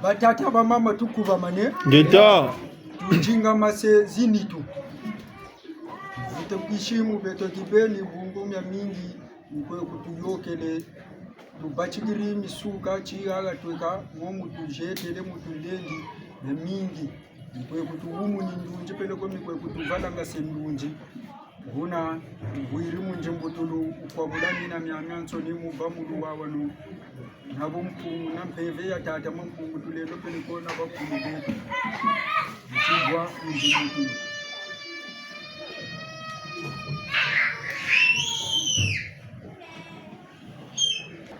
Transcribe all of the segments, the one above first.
batata ba mama tukuba mane Geta tujinga mase zinitu tukishimu beto kibeni bungumya mingi mkwe kutuyokele tubachikiri misuka chiaga tweka ngomu tujetele mutulengi na mingi mkwe kutuhumu ni ndunji pele kwa mkwe kutuvala ngase ndunji huna bwiri munje mbutulu kwa bulani na myamyanso ni mubamulu wawanu nabo mpungu na mpeve ya tata mpungu tulelo pele kona bakulu betu mchibwa munje mbutulu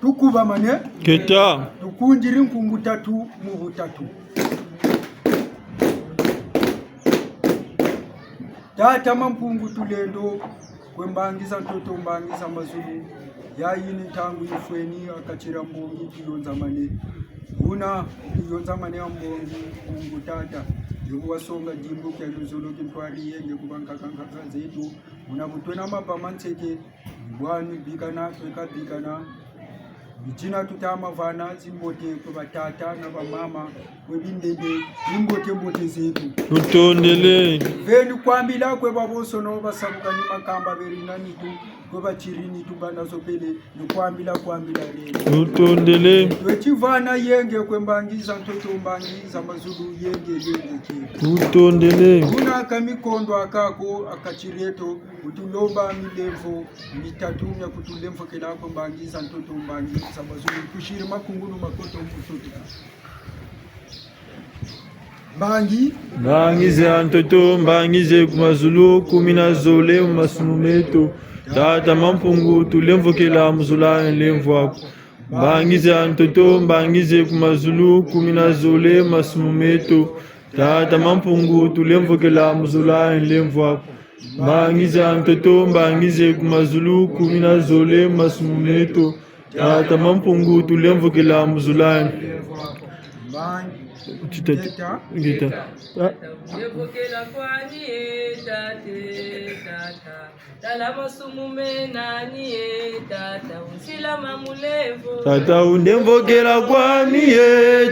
tukuba mane Geta tukunjiri nkungu tatu mu butatu tata mampungu tulendo kwembangiza ntoto mbangiza mazulu yayini tangu ifweni akachira mbongi kiyonza mane una kiyonza mane ya mbongi kungu tata yuko wasonga jimbo kya luzolo kintwari yenge kubankakanga zetu una butwena mapama nseke bwani bikana tweka bikana Bichina tutama vana zimbote kwa batata na bamama webindede imbote zetu utondele veni kwambila kwe baboso no basabuka ni makamba berina nitu kwe bachirini tubana zopele ni kwambila lelo utondele twechivana yenge kwe mbangiza ntoto mbangiza mazulu yenge ke utondele kuna kamikondo akako akachireto utulomba milevo mitatu ya kutulemvo kelako mbangiza ntoto mbangiza mazulu kushiri makungulu makoto mfututu Bangize antoto mbangize kumazulu kumina zole masumumeto tata mampungu tulemvokela muzula lemvwako bangize antoto mbangize kumazulu kumina zole masumumeto tata mampungu tulemvokela muzula lemvwako bangize antoto mbangize kumazulu kumina zole masumumeto tata mampungu tulemvokela muzula Gita. Yevokela kwani tate tata talama sumume nani tata unsila mamulevo tata undemvokela kwani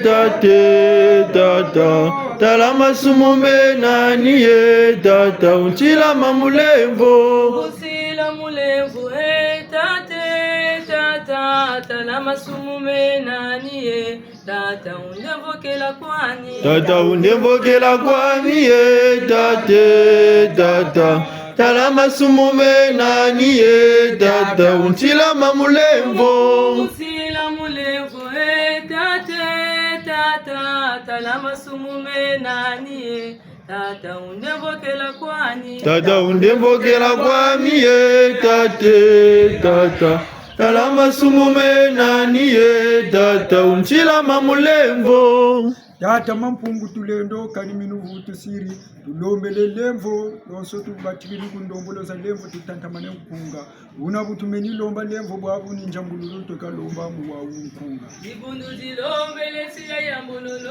tate tata talama sumume nani tata unsila mamulevo unsila mulevo tate tata talama sumume nani tata undemvokela kwani tate tata talama sumume nani tata unsila mamulevo unsila mulevo tate tata talama sumume nani tata undemvokela kwani tate tata talama sumume nani tata unsila mamulevo tata mampungu tulendo kani minuvu tusiri tulombele lemvo nonso tubatikiri kundombolo za lemvo tutantamane mpunga una butumeni lomba lemvo bwabu ni njambululu tokalomba mu wa mpunga ibundu zilombele siya yambululu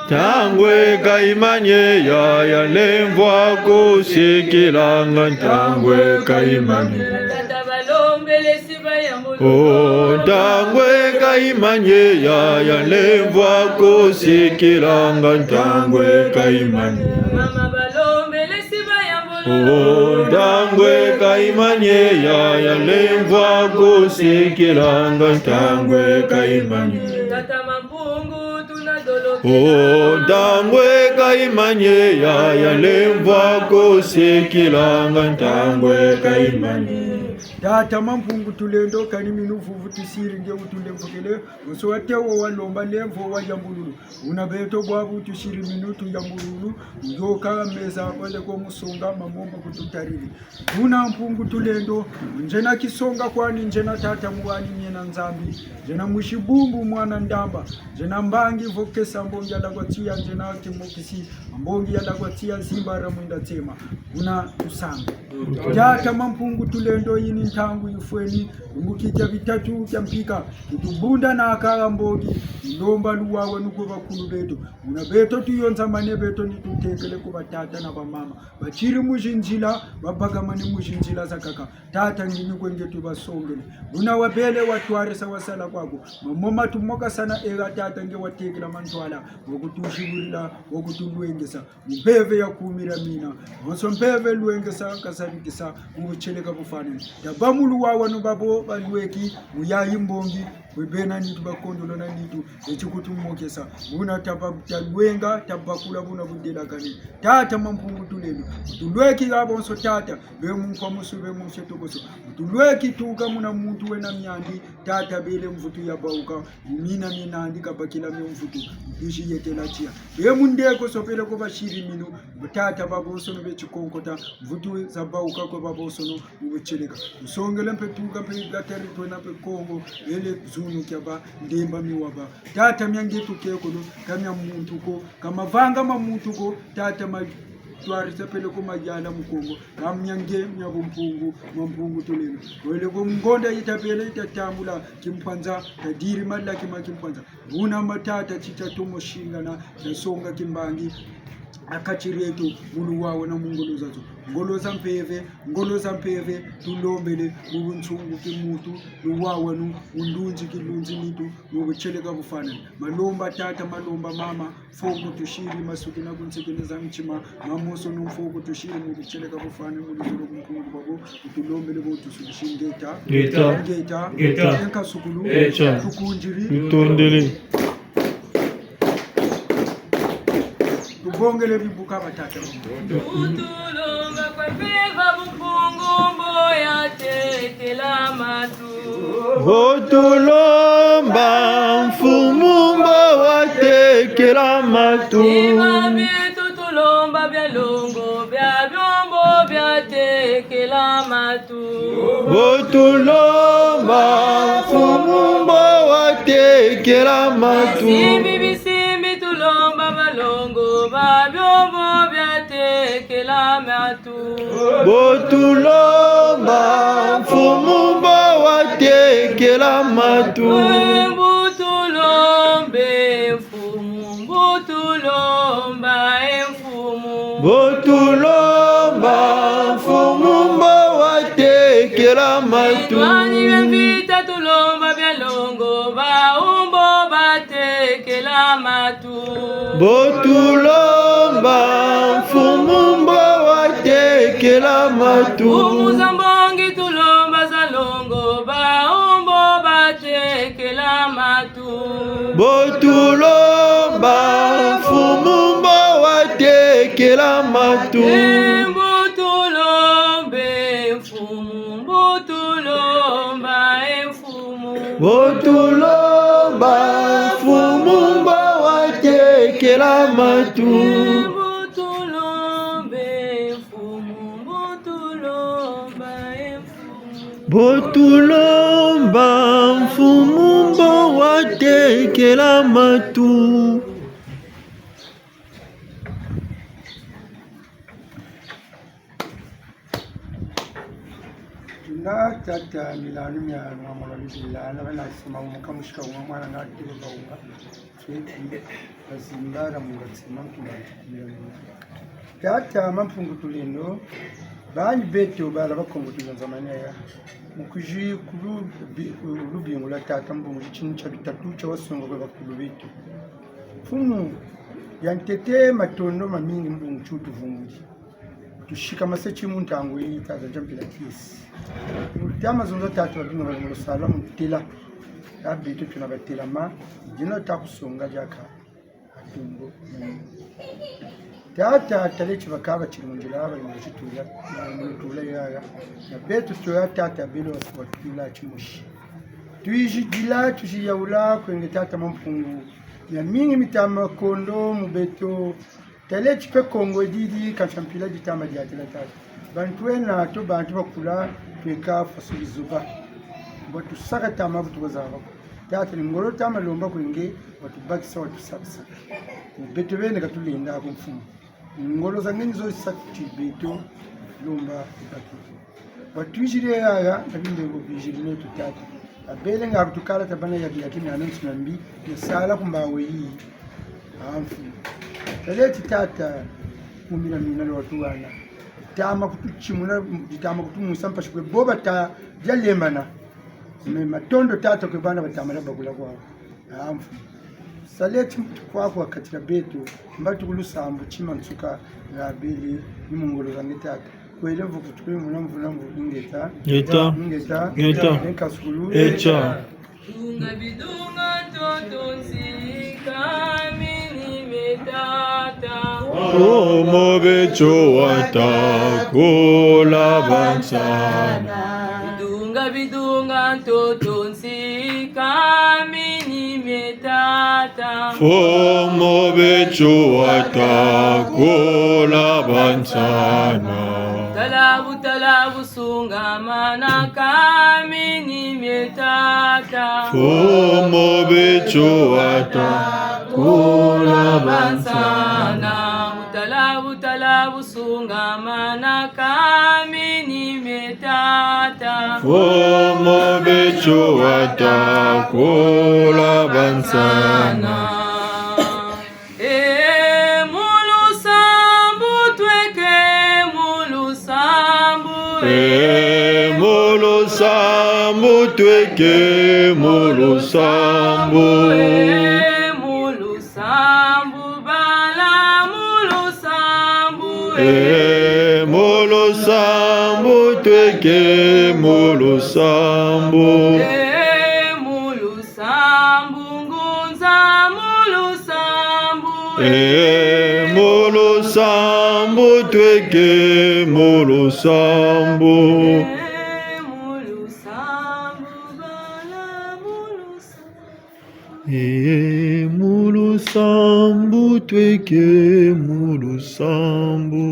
tangwe kaimanye ya lemvo ako sekilanga tangwe kaimanye tata balombele siya yambululu tangwe kaimanye ya lemvo ako sekilanga tangwe kaimanye mama balombele siya yambululu tangwe kaimanye ya lemvo ako sekilanga tangwe kaimanye tata mampungu tunadolo tangwe kaimanye ya lemvo ako sekilanga tangwe kaimanye tata mampungu tulendo kani minuvu tusiri nge utulemvokele uso watewo walomba lemvo wa yambululu unabeto bwabu tushiri minutu yambululu njoka meza wale kwa musonga mamomba kututariri una mpungu tulendo njena kisonga kwani njena tata muwani nyena nzambi njena mushibumbu mwana ndamba njena mbangi vokesa mbongi alagwatia njena kimokisi mbongi alagwatia zimbara mwenda tema una usanga Tata mampungu tulendo yini ntangu yifweni ngukija vitatu kya mpika kitubunda na akara mbogi lomba luwawe nuko bakulu beto una beto tuyonza mane beto nitutekele ku batata na bamama bachiri mujinjila babagamani mujinjila zakaka tata ngini kwengetu basongele una wabele watware sawasala kwako mama tumoka sana era tata nge watekela mantwala wokutushibulila wokutulwengesa mpeve ya kumira mina onso mpeve lwengesa kasabikisa ubucheleka bufanene dabamulu wawe no babo balweki uyayi mbongi webena nitu bakondo na nitu echikutu mmokesa buna tabakula tabakula buna budela kani tata mampungu tulelo tulweki gabo onso tata be munko musube musetokoso tulweki tuka muna muntu wena myandi tata bele mvutu ya bauka mina andika bakila mvutu bishi yetela chia be mundeko sopele ko bashiri minu tata babo sono be chikonkota mvutu za bauka ko babo sono ubecheleka usongele mpe tuka pe gateri tona pe Kongo ele zunu kyaba ndemba miwaba tata myangetu kekolo kamya muntu ko kama vanga mamuntu ko tata ma twarisa pele ko majala mukongo kamnyange nyabo mpungu toleno wele ko ngonda itapele itatambula kimpanza tadiri malla kimpanza una matata chicha tomo shingana nasonga kimbangi akachiretu mulu wawe na mungoloza zo ngoloza mpeve tulombele mubunchungu kimutu luwawe nu undunji kilunzi nitu mubicheleka bufanana malomba tata malomba mama foko tushiri masukina kunsekeleza mchima mamoso numfoko tushiri mubicheleka bufanana mulizuru mpungu babo tulombele bo tusubishingeta geta enka sukulu tukunjiri utondele bongele bibuka batata utulonga kwa peva mpungu mboya tekela matu utulomba mfumumbo watekela matu ima bitu tulomba bya longo bya byombo bya tekela matu utulomba mfumumbo watekela matu simbi tulomba balongo babyombo byatekela matu botulomba mfumumbo watekela matu mbutulombe mfumu mbutulomba mfumu botulomba mfumumbo watekela matu twani bemvita tulomba byalongo baumbo batekela matu botulomba mfumumbo watekela matu umuzambongi tulomba zalongo baumbo batekela matu botulomba mfumumbo watekela matu mbutulombe mfumu mbutulomba mfumu botulomba mfumumbo watekela matu botulomba mfumumbo watekela matu na tata milani myano amala bilana bana sima umukamushika umwana na direba unga tweti basimbara mungatsima kumira tata mampungu tulino bani beto bala bakongo tulonza manera mukuji kulu lubingo la tata mbungu chincha bitatu cha wasongo kwa bakulu beto fumu yantete matondo mamingi mbungu chutu vumbi tushika masechi muntango yi taza jampila kisi mutama zonzo tatu babinga bali mu sala mutila abitu tunabatila ma jino takusonga jaka atumbo tata talechi bakaba kiri munjira bali mu chituya mu tula yaga na betu toya tata bilo watula chimushi tuiji dila tuji yaula kwenge tata mampungu ya mingi mitama kondo mubeto talechi pe Kongo didi kachampila ditama diatela tata bantuena to bantu bakula tweka fasulizuba batu saka tama butubazaba tata ngoro tama lomba kwenge batu bakisa watu sabisa beto bene katulinda ko mfumu ngolo zangeni zo sakti beto lumba ikatutu watujire yaya nabinde ngo bijiri no tutatu abele nga kutukala tabana yakini anonsi nambi nesala kumbawe yi amfu teleti tata kumina mina watuwana tama kutuchimuna tama kutumusa mpashwe boba ta byalemana me matondo tata kwe bana batamala bagula kwao amfu saleti kwako katika betu mbatu kulusambu chima nsuka na beli nimungolo zange tata kwelevu kutukwe munamvu ingeta nkasulu echa Dunga bidunga totonsi kamini metata Omo becho watakola bansana Bidunga totonsi kamini metata Omo becho watakola bansana Talabu sunga mana kamini metata Omo becho watakola bansana Talabu sunga mana kamini metata Omo becho watakola bansana Molo sambu tweke molo sambu bala molo sambu molo sambu tweke molo sambu ngunza molo sambu molo sambu tweke molo sambu mulu sambu tweke mulu sambu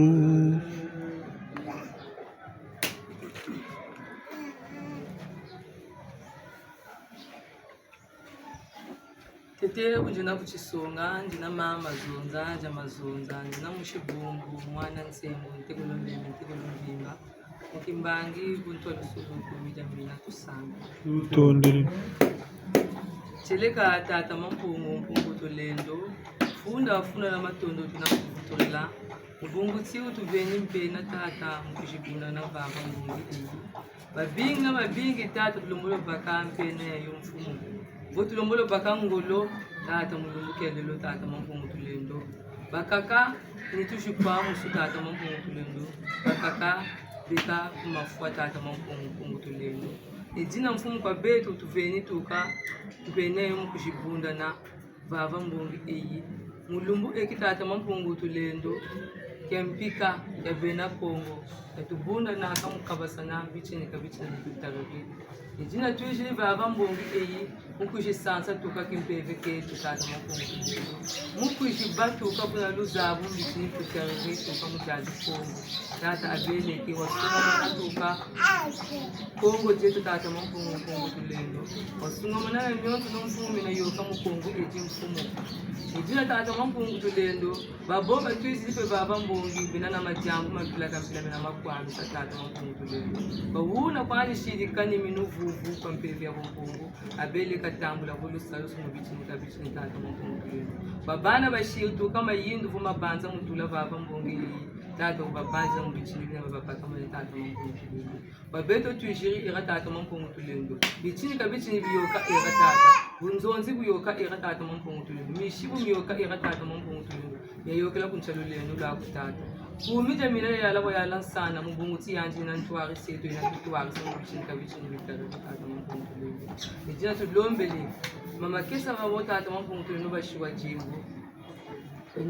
Tete ujina kuchisonga ndina mama zonza jamazonza ndina mushibungu mwana nsembo ntekolomvimba ukimbangi kuntwa lusuku kumijamina tusanga utondere Cheleka tata mpungu tolendo funda na matondo tunakutola mbungu tsiu tuveni mpena tata mkushibuna na baba mbungi babingi tata tulombolo baka mpena ya yomfumu go tulombolo baka ngolo tata mulungu kelelo tata mpungu tolendo bakaka nitushipa musu tata mpungu tolendo bakaka bika kumafua tata mpungu tolendo Ejina mfumu kwa betu tuveni tuka tupene mkushibunda na baba mbungi eyi mulumbu ekitata mpungu tulendo kempika ya bena Kongo yatubunda na akamukabasana bichini bitarabi Ejina tuishi baba mbungi eyi mkushisansa tuka kimpeve ke tutata mpungu mkushi batuka kuna luzabu bichini bitarabi tuka mutaji Kongo tata abele ke wasuna tuka Kongo jetu tata mpungu tulendo wasunga mana nyonto nomfumu na yoka mukongo eji mfumu ejina tata mpungu tulendo babomba twisipe baba mbongi binana majambu mapila kampila na makwami tata mpungu tulendo bawuna kwani shirikani minuvuvu kwa mpeve ya mpungu abele katambula kulusalo sumu bichini tata mpungu tulendo babana bashirtu kama yindu vuma banza mutula baba mbongi tata ubabanza mbichini na baba kama tata mpungu tulendo babeto tuishiri ira tata mpungu tulendo bichini kabichini biyoka ira tata bunzonzi buyoka ira tata mpungu tulendo mishibu biyoka ira tata mpungu tulendo yayokela kunchalulendo la kutata kumija mina yala yala sana mubunguti yanje na ntwari seto ina tutwari sana bichini kabichini bitaro tata mpungu tulendo ejina tulombele mama kesa mabo tata mpungu tulendo bashiwa jimbo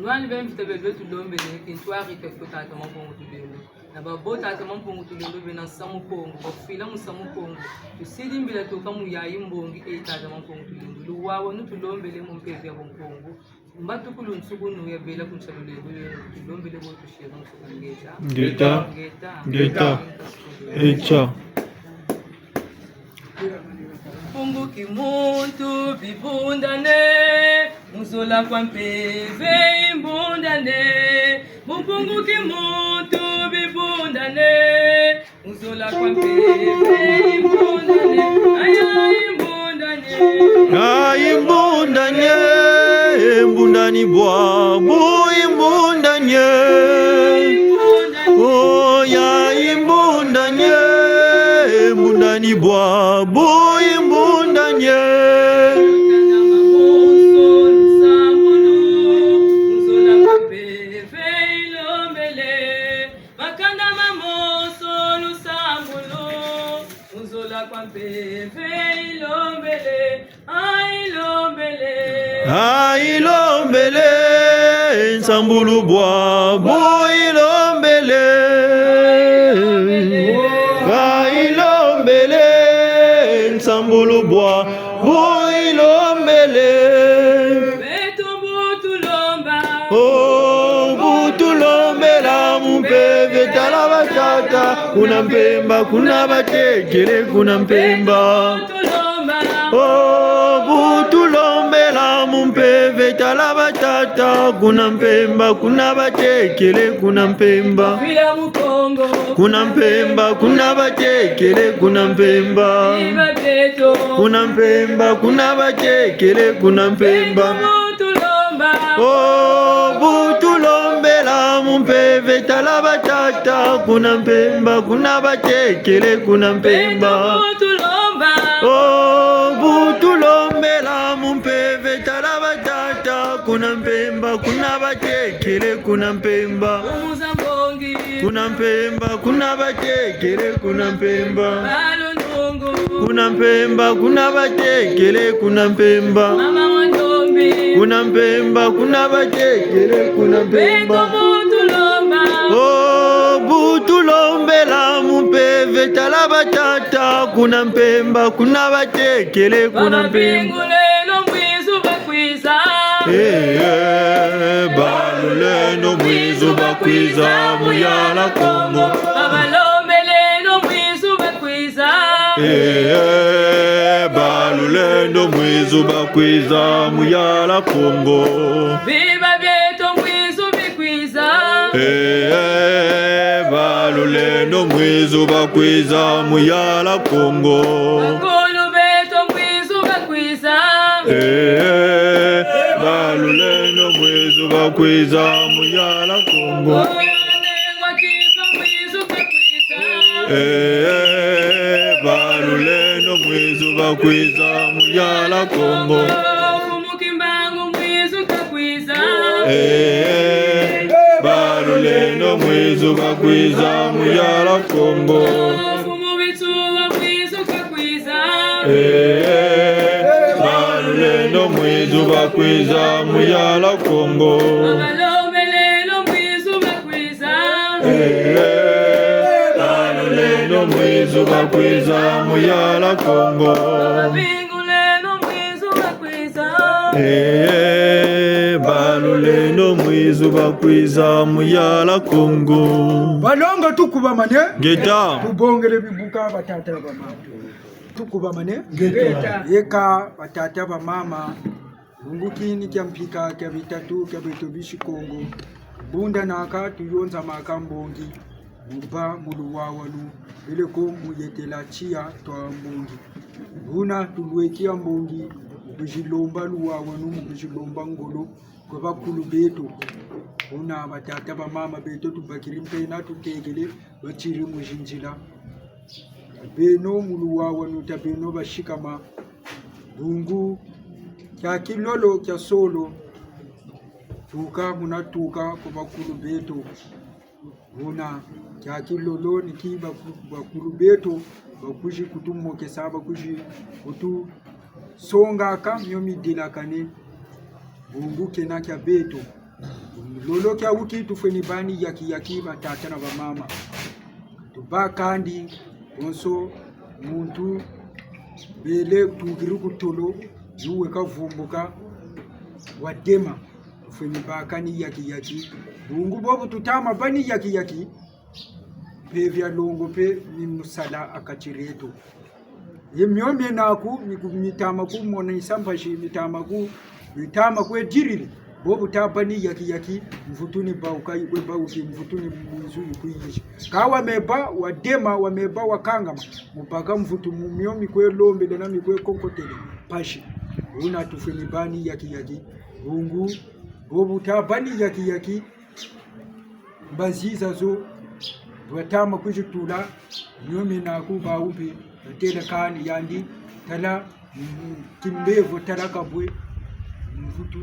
Nwani bemfite bebe tulombele kintwari kefo tata mpungu tulendo na babota tata mpungu tulendo bena samu Kongo bafila musamu Kongo tusidi mbila toka muyayi mbongi tata mpungu tulendo luwawo nutulombele mumpeve ya Kongo mbatu kulunsuku nuya bela kunchalulendo tulombele bo tushira musukangeta Geta echa Mungu kimuntu bibundane muzola kwa mpeve imbundane Mungu kimuntu bibundane bwa boyi mbundanye Ailombele nsambulu bwa boilombele Ailombele nsambulu bwa boilombele Oh butulombela mumpeve talabatata kuna mpemba kuna batekele kuna mpemba Oh butulombela mumpeve talabatata kuna mpemba kuna batekele kuna mpemba kuna mpemba kuna batekele kuna mpemba kuna mpemba kuna batekele kuna mpemba Oh butulombela mumpeve talabatata kuna mpemba kuna batekele kuna mpemba Oh butulombela mumpeve talabatata kuna mpemba kuna batekele kuna mpemba kuna mpemba kuna batekele kuna mpemba kuna mpemba kuna batekele kuna mpemba kuna mpemba kuna batekele kuna mpemba Oh butulombela mumpeve talabatata kuna mpemba kuna batekele kuna mpemba baluleno mwizu bakwiza muyala Kongo balulendo mwizu bakwiza muyala Kongo balulendo mwizu bakwiza muyala Kongo balulendo mwizu bakwiza muyala Kongo balulendo mwizu bakwiza muyala Kongo balulendo mwizu bakwiza muyala Kongo balulendo mwizu bakwiza muyala Kongo balulendo mwizu bakwiza muyala Kongo balulendo mwizu bakwiza muyala Kongo balonga tukuba mane Geta tubongele bibuka batata ba mama tukuba mane Geta yeka batata ba mama ngukini kya mpika kya bitatu kya bitobishi Kongo bunda naka tuyonza makambongi muba muluwawalu ile ko muyetela chia twa mbongi buna tulwekia mbongi bujilomba luwawanu bujilomba ngolo kwa bakulu betu buna batata ba mama betu tubakiri mpena tutegele bachiri mujinjila beno muluwawanu tabeno bashikama bungu kya kilolo kya solo tuka munatuka kwa bakulu betu buna kya kilolo nikiba bakulu betu bakuji kutumoke saba kuji kutu songa ka myomi dilakane bungu kena kya betu lolo kya uki tufeni bani yaki batata na bamama tubakandi onso muntu bele tugiru kutolo yuwe kavumbuka wadema tufeni bakani yaki bungu bobu tutama bani yaki pevya longo pe ni musala akachireto yemyombe naku mitama ku mona isambashi mitama ku ediriri bobu tabani yaki mvutuni bauka ikwe bauki mvutuni mzuri kuyishi kawa meba wadema wameba wakangama mpaka mvutu mumyomi kwe lombe na mikwe kokotele pashi una tufeni bani yaki bungu bobu tabani yaki baziza zo watama kujitula nyomi naku baupi tele kani yandi tala kimbevo tala kabwe mvutu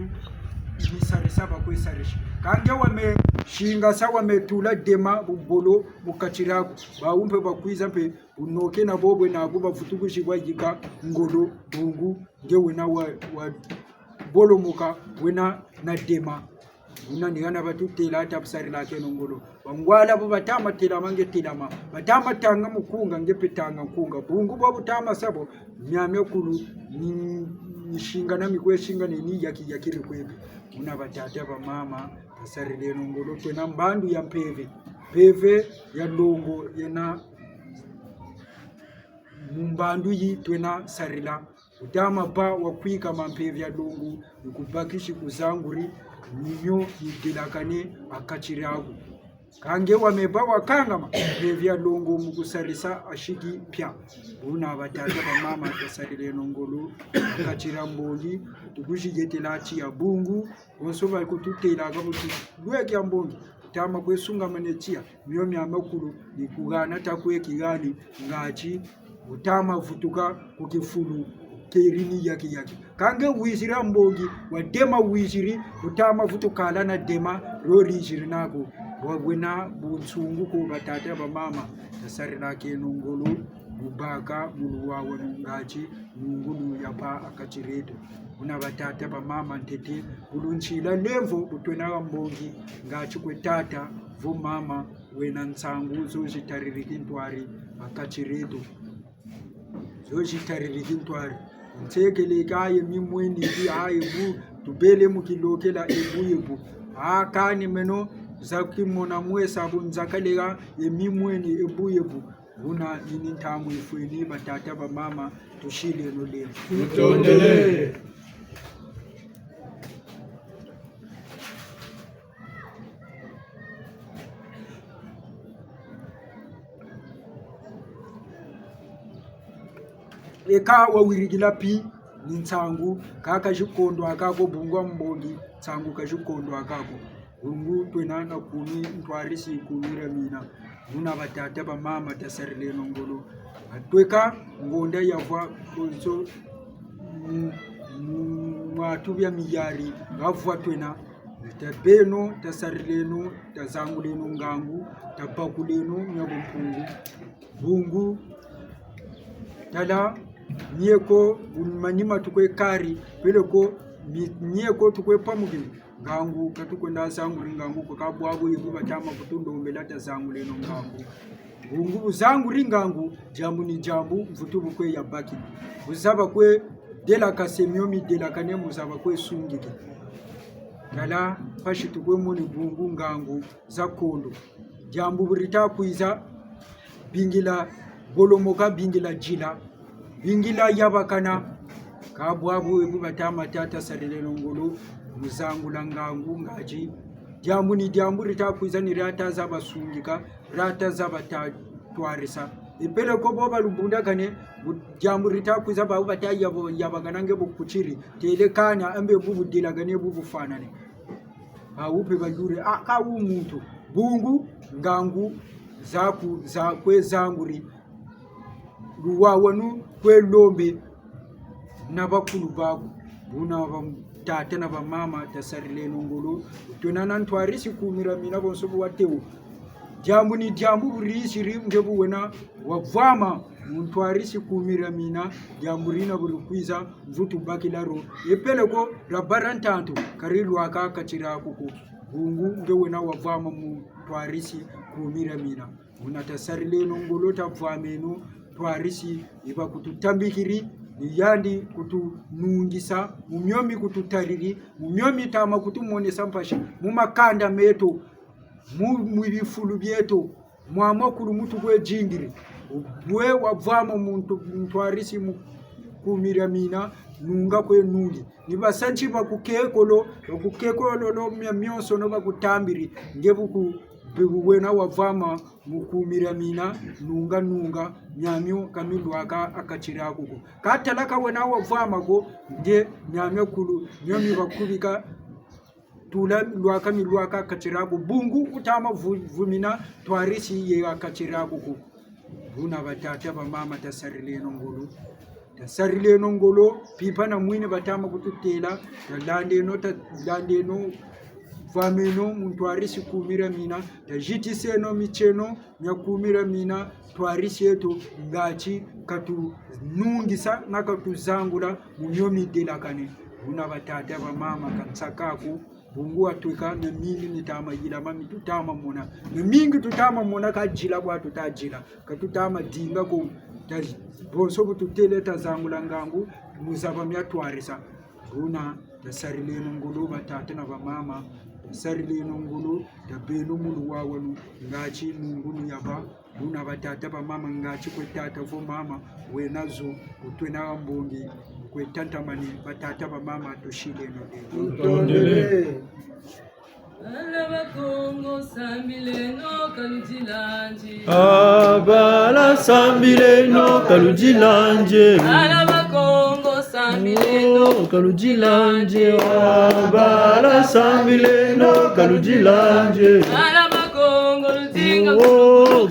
imisarisa bakwesarisha kange wame shinga sawa metula dema bubolo bukachirako baumpe bakwiza pe unoke na bobwe na kuba futukushi wajika ngolo bungu nge wena wa bolo muka wena na dema una nigana batutela ata busari lake ngolo bangwala bo batama tela mange tilama batama tanga mukunga nge petanga kunga bungu bo butama sabo myame kulu nishinga na mikwe shinga ni yakiri kwebe una batata ba mama basari leno ngolo twena mbandu ya peve ya longo yena mumbandu yi twena sarila utama ba wakwika mampeve ya longo ukubakishi kuzanguri ninyo yidelakane akachiragu kange wameba wakangama peve ya longo mukusarisa ashiki pya una batata ba mama basari leno ngolo akachira mbongi tukushigete chi ya bungu onsoba kututela gabuti lweke ya mbongi tama kwesunga manechia myomi amakulu nikugana takwe kigani ngachi utama vutuka kukifulu kerini yaki kange wizira mbongi wadema wiziri utama vutukala na dema rorijiri nako wabwena bunsungu ko batata ba mama tasari lake nongolo mubaka muluwa ngachi ngulu yapa akachiredo una batata ba mama ntete bulunchila levo butwena mbongi ngachi kwetata vo mama wena nsangu zo jitaririki ntwari akachiredo zo jitaririki ntwari ntekele kaye mimweni bi haye bu tubele mukilokela ebu akani meno zakimona mwesa bunzakalega emimweni ebu una nini ntamu ifweni batata ba mama tushile no levo tutondele eka wawirigila pi nitsangu kaka jikondo akako bungwa mbongi tsangu ka jikondo akako bungu twena na kumi ntwarisi kumira mina una batata ba mama tasarile ngolo atweka ngonda yavwa konso mwatu bya miyari bavwa twena tabeno tasarileno tazanguleno ngangu tabakuleno nyabumpungu bungu tala nyeko manima tukwe kari peleko nyeko tukwe pamugi ngangu katukwenda zanguri ngangu kakabwago yibu batama kutundo mbelata zanguleno ngangu bungu buzanguri ngangu jambu ni jambu mvutubu kwe ya baki buzaba kwe dela kasemyomi dela kane muzaba kwe sungike tala pashi tukwe muni bungu ngangu za kondo jambu burita kuiza bingila bolomoka bingila jila bingila yabakana kabwabu ebu batama tata sareleno ngolo muzangula ngangu ngaji jambu ni jambu rita kuiza ni rata za basungika rata za batatwarisa ipele ko boba lubunda kane jambu rita kuiza babu bataya yabakana nge bukuchiri tele kana ambe bubu dila gane bubu fanane upe bajure aka umuntu bungu ngangu zaku za kwe zanguri ruwawanu kwe lombe na bakulu bagu buna tata na ba mama tasarile ngolo tunana ntwarisi kumira mina bonsobu wateu jambu ni jambu burishiri ngebu wena wavama ntwarisi kumira mina jambu rina burukwiza mvutu bakilaro epele ko rabarantanto karilu aka kachira kuku bungu ngewena wavama ntwarisi kumira mina unatasarile ngolo tavameno twarisi iba kututambikiri yandi kutunungisa mumyomi kututariri mumyomi tama kutumonesa mpashi mumakanda meto mubifulu byeto mwamakuru mutu kwe jingiri bwe wavama muntu ntwarisi kumira mina nunga kwe nungi nibasanchi bakukekolo no myonso no bakutambiri ngebuku wena wavama mukumira mina nunga nyamyo kamilu akachira kuko katalaka wena wavama ko nde nyamyo kulu nyomi bakubika tula lwaka milwaka akachira ko bungu utama vumina twarisi ye akachira kuko Buna batata ba mama tasarile nongolo. Tasarile nongolo pipa na mwine batama kututela lande no fameno muntwarisi kumira mina tajitise no micheno nyakumira mina twarisi yetu ngachi katu nungisa na katu zangula munyomi delakane. Buna batata ba mama kansakaku bungu atweka na mingi nitama jila mami tutama mona na mingi tutama mona kajila kwa tutajila katutama dinga ko bonso kututele tazangula ngangu muzaba myatwarisa. Buna tasarile nongolo batata na ba mama tasarile nongolo tabeno mulu wawanu ngachi nungulu yaba. Buna batata ba mama ngachi kwetata fo mama wenazo utwena mbongi kwetanta mani batata ba mama tushile no Utondele. Alabakongo sambileno kalujilanje. Abala sambileno kalujilanje. Alabakongo sambileno kalujilanje. Abala sambileno kalujilanje. Alabakongo lutinga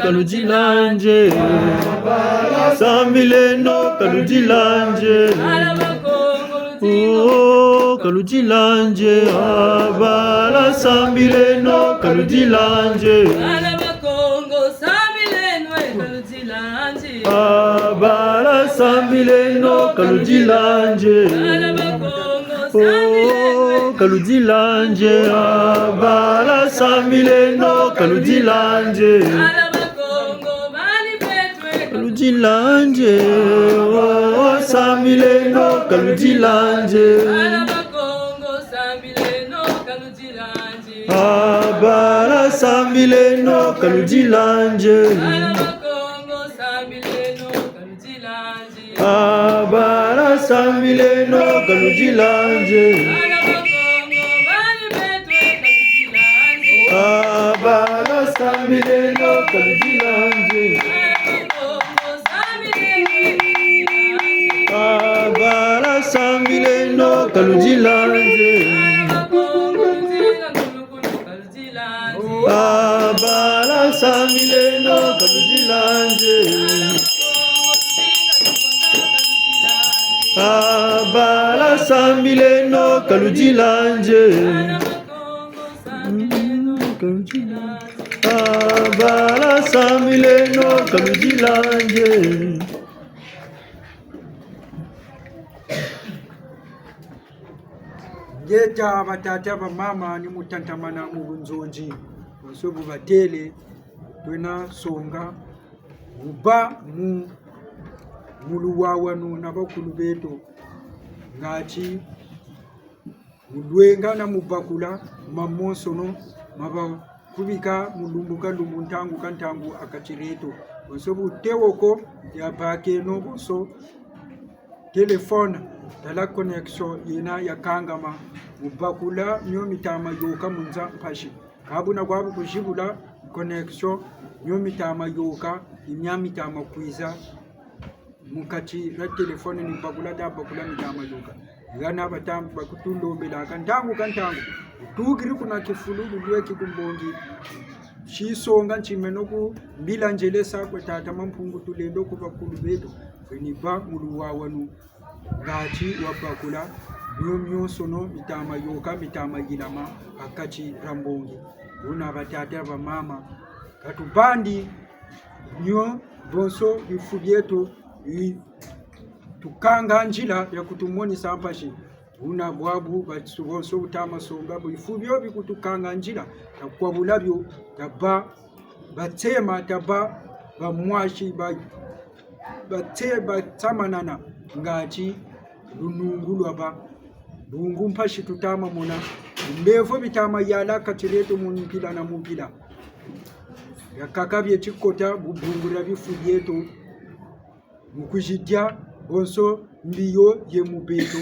kalujilanje. Abala sambileno kalujilanje. Alabakongo lutinga kalujilanje. Abala sambileno kalujilanje. Alabakongo sambileno kalujilanje. Abala sambileno kalujilanje. Kalujilanje. Abala sambileno kalujilanje. Alabakongo bali betwe kalujilanje. Sambileno kalujilanje. Alabakongo sambileno kalujilanje. Abala sambileno kalujilanje. Alabakongo sambileno kalujilanje. Abala sambileno kalujilanje. Alabakongo bali betwe kalujilanje. Abala sambileno kalujilanje. Alabakongo sambileno Abala sambileno kalujilanje. Alabakongo lutinga kalujilanje. Abala sambileno kalujilanje. Abala sambileno kalujilanje. Abala sambileno kalujilanje. Ngeta batata ba mama ni mutantamana mu bunzonji basobu batele twena songa uba mu muluwawanu na bakulu beto ngachi mulwenga na mubakula mamonsono maba kubika mulumbuka lumbuntangu kantangu akachireto basobu tewoko ya bakeno boso telefone tala connexion yena ya kangama mubakula nyomi tama yoka munza pashi kabuna kwabu kujibula connexion nyomi tama yoka imyami tama kwiza mukati na telefone ni bakula da bakula mitama yoka gana batam bakutundo mbela kantangu tugiri kuna kifulu bulwe kikumbongi shisonga nchimenoku mbila njelesa kwa tata mampungu tulendo kubakulu beto kweni ba muluwawanu ngachi wabakula myomyo sono mitama yoka mitama gilama akachi rambongi una batata ba mama katubandi nyo bonso bifubyeto tukanga njila ya kutumoni sampashi una bwabu bonso utama songa bifubyo bikutukanga njila takwa bulabyo taba batema taba bamwashi bateba tamanana ngachi lunungulwa ba bungu mpashi tutama mona mbevo bitama yala kachireto munipila na mupila yakakabye chikota bubungura bifubyeto mukujidya bonso mbiyo ye mubeto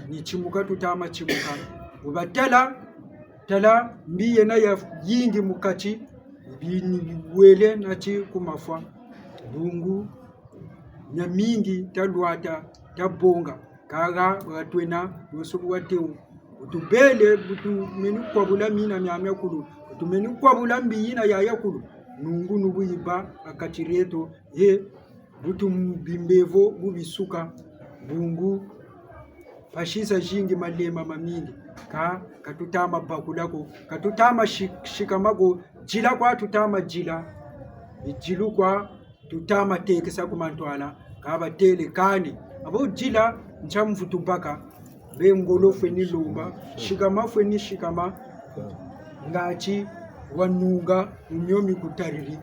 ni chimuka tutama chimuka ubatala tala mbiye na ya yingi mukachi bini wele na chi kumafwa bungu na mingi talwata tabonga kaga watwena yosubu wateu utubele butu menu kwa bula mina myamya kulu utumenu kwa bula mbiyina ya yakulu nungu nubuiba akachireto ye butu mbimbevo bubisuka bungu pashisa jingi malema mamingi katutama bakulako katutama shikamago jila kwa tutama jila ijilu kwa tutama tekesa kumantwala kaba tele kani abo jila nchamvutu baka be ngolo fweni lumba shikama fweni shikama ngachi wanunga unyomi kutariri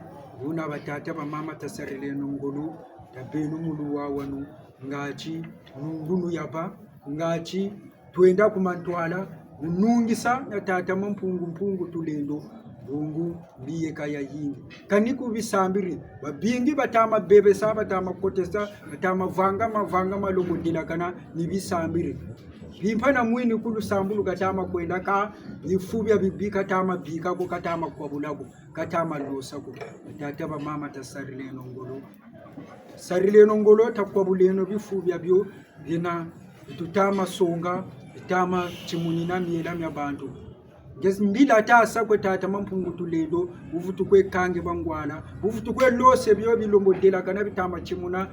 una batata ba mama tasarele ngolo tabenu mulu wa wanu ngachi nungunu yaba ngachi twenda kumantwala unungisa na tata mpungu tulendo bungu biye kaya yingi kaniku bisambiri babingi batama bebe sa batama kotesa batama vanga malongo dilakana ni bisambiri bimpana mwini kulu sambulu katama kwenda ka ifubya bibika tama bika ko katama kwabulako katama losako tata ba mama tasarile ngolo sarile ngolo takwabuleno bifubya byo bina tutama songa bitama chimunina miela mya bantu ngesimbila tasa kwetata mampungu tulelo uvutu kwekange bangwala uvutu kwelose byo bilombodela kana bitama chimuna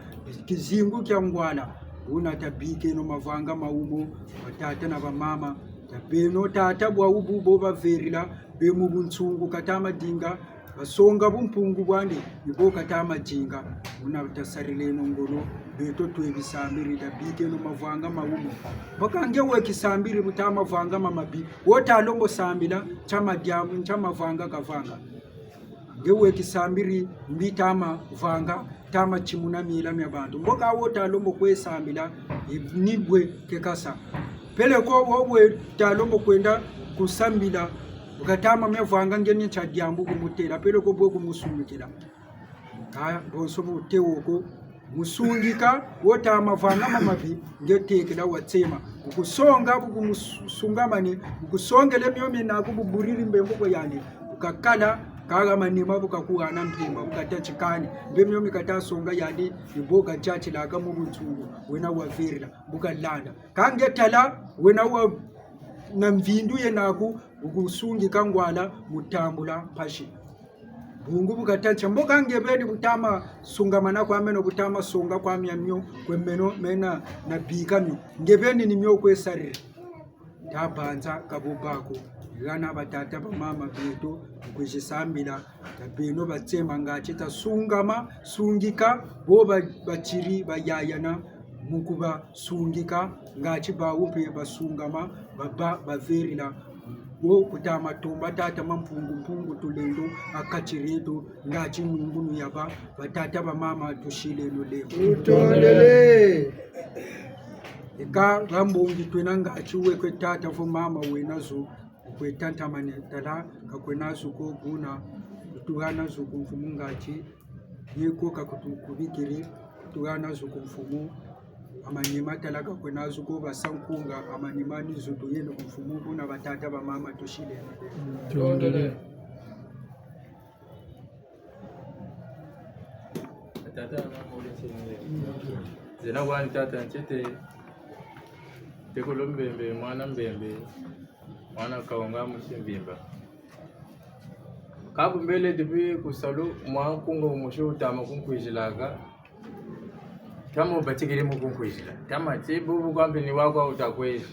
kizingu kya ngwala una tabike no mavanga maumo batata na bamama tabeno tata bwa ububo baverila bemu bunsungu katama dinga basonga bumpungu bwandi ibo katama jinga una tasarile ngolo beto twebisambiri tabike no mavanga maumo bakange wekisambiri butama vanga mamabi wota longo sambila chama diamu chama vanga kavanga ngewe kisambiri mbitama vanga tama chimuna mila mya bantu mboka wota longo kwesambila nibwe kekasa pele ko wowe talombo kwenda kusambila ukatama mevanga ngeni cha diambu kumutela pele ko bwo kumusungikira bonso butewoko musungika wota amavanga mamabi ngetekela watsema ukusonga bukusungamane ukusongele myome nako buburiri mbembo yani ukakala kaga manima bukakuana mpimba bukatachikani mbemyomi katasonga yani iboga chachi laga mubuntungu wena wavirila bukalanda kangetala wena wa namvindu yenaku ukusungika ngwala mutambula pashi bungu bukatacha mboka ngebeni butama sungamana kwa meno butama songa kwa myamyo kwemeno mena na bikamyo ngebeni nimyo kwesarira tabanza kabubako gana batata ba mama beto kujisambila tabeno batsema ngachi tasungama sungika bo bachiri bayayana mukuba sungika ngachi ba upe basungama baba baverila wo kutama tomba tata mampungu tulendo akachireto ngachi ngunu yaba batata ba mama tushilelo leo utondele ika rambongi twena ngachi wekwe tata vo mama wenazo kwetanta manetala kakwenazo ko guna tugana zo kumfumu ngachi yeko kakutukubikiri tugana zo kumfumu amanyima talaka kwenazo ko basankunga amanyimani zo tuyeno kumfumu kuna batata ba mama tushile Tondele. Tata mama ule chini. Zena wani tata nchete tekolo mbembe mwana kaonga musimbimba kabu mbele dibi kusalu mwa kungo musho utama kunkuijilaga kama ubatigiri mu kunkuijila kama chibu kwambi ni wako utakwezi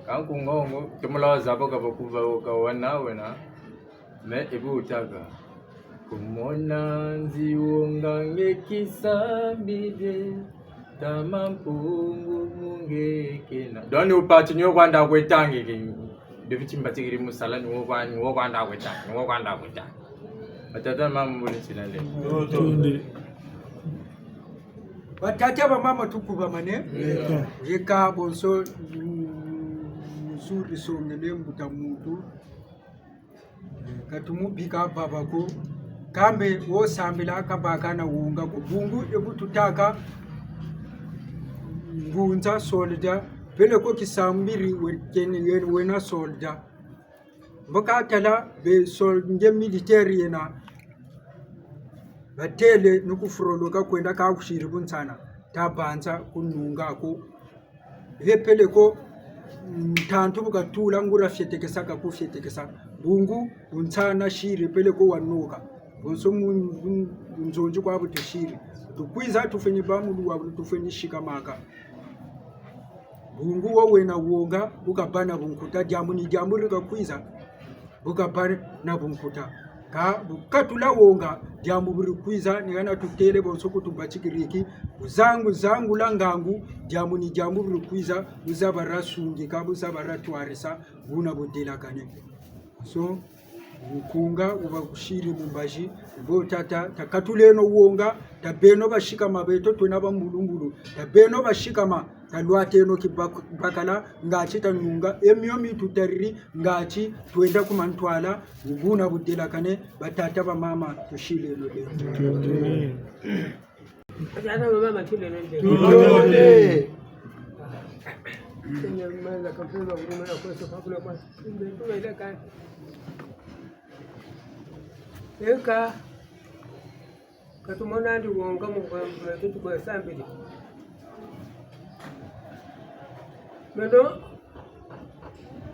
kankungongo tumula zabo kabakuva kawana wena me ibu utaga kumona nziwonga ngekisambide tamampungu mungekena doni upati nyo kwanda kwetangi bifiti mbatigiri musala ni wo kwanda kwetangi atata mamuli chilale Tondele. batata ba mama tukuba mane yeka bonso suri songele mbuta muntu katumu bika babako kambe wo sambila kabaka na wunga ko bungu ebututaka ngunza soldier pele ko kisambiri weteni wena soldier mboka tala be soldier military yena batele nukufuroloka kwenda ka kushiri buntsana tabanza kununga ko pele ko tantu bukatula ngura fyetekesa ka kufyetekesa bungu buntsana shiri pele ko wanuka bonso mzonji kwa butishiri tukwiza tufenye bamulu wa tufenye shikamaka bungu wo wena wonga bukabana bunkuta jamu ni jamu rikakwiza bukabana na bunkuta ka bukatula wonga jamu burikwiza nigana tutele bonso kutubachikiriki zangu langangu jamu ni jamu burikwiza buzabara sungi ka buzabara twarisa buna budela kane so ukunga uba kushiri mumbaji bo tata takatuleno wonga tabeno bashika mabeto tuna bambulumbulu tabeno bashika ma talwateno kibakala ngachi tanunga emyo mitutariri ngachi twenda kumantwala ubuna budela kane batata ba mama tushileno le Ajana mama tuleno nje Tulole. Kenya mwanza kampeni wa huduma na kwa sababu kuna kwa ndio ile kan eka katumona ndi wonga mu kwa mtu kwa sambili mendo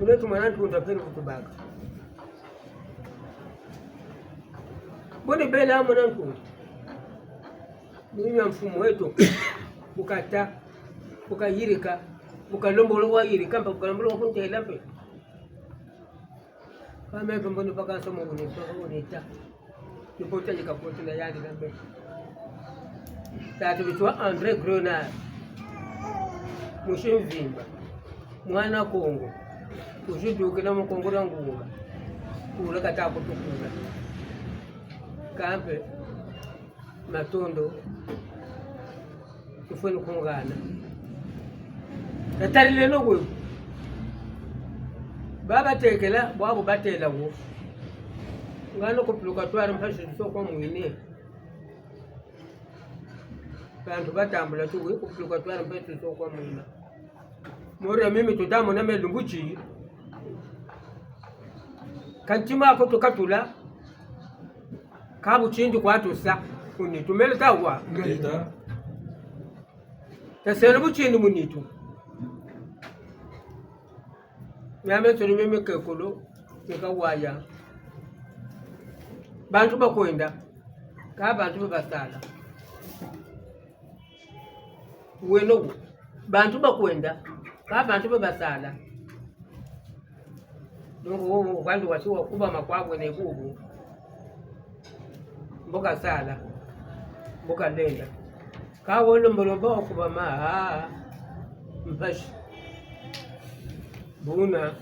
mendo tumana tutapenda kutubaka bone bela mwanangu mimi mfumo wetu ukata ukayirika ukalombolo wa yirika mpaka ukalombolo wa kuntela pe kama mbona paka somo unita nipota jikapoti na yandi na mbe tatu bitwa Andre Grenard mushimvimba mwana Kongo ujiduke na mukongo ranguga kula katako tukula kampe matondo ifwe nukungana natari leno gwe baba tekela bwabo batela wo ngano kupluka twara mpashi soko mwine bantu batambula tuwe kupluka twara mpashi soko mwine mora mimi tutamo na melunguchi kantima ko tukatula kabu chindi kwatu sa kuni tumele tawa Ngeta. tasere buchindi munitu nyame tuni mimi kekulu nikawaya bantu bakwenda ka bantu basala weno bantu bakwenda ka bantu basala dongo wo kwandu wasiwa kuba makwabwe ne kubu mboka sala mboka lenda ka wono mbolombo kuba ma mpashi buna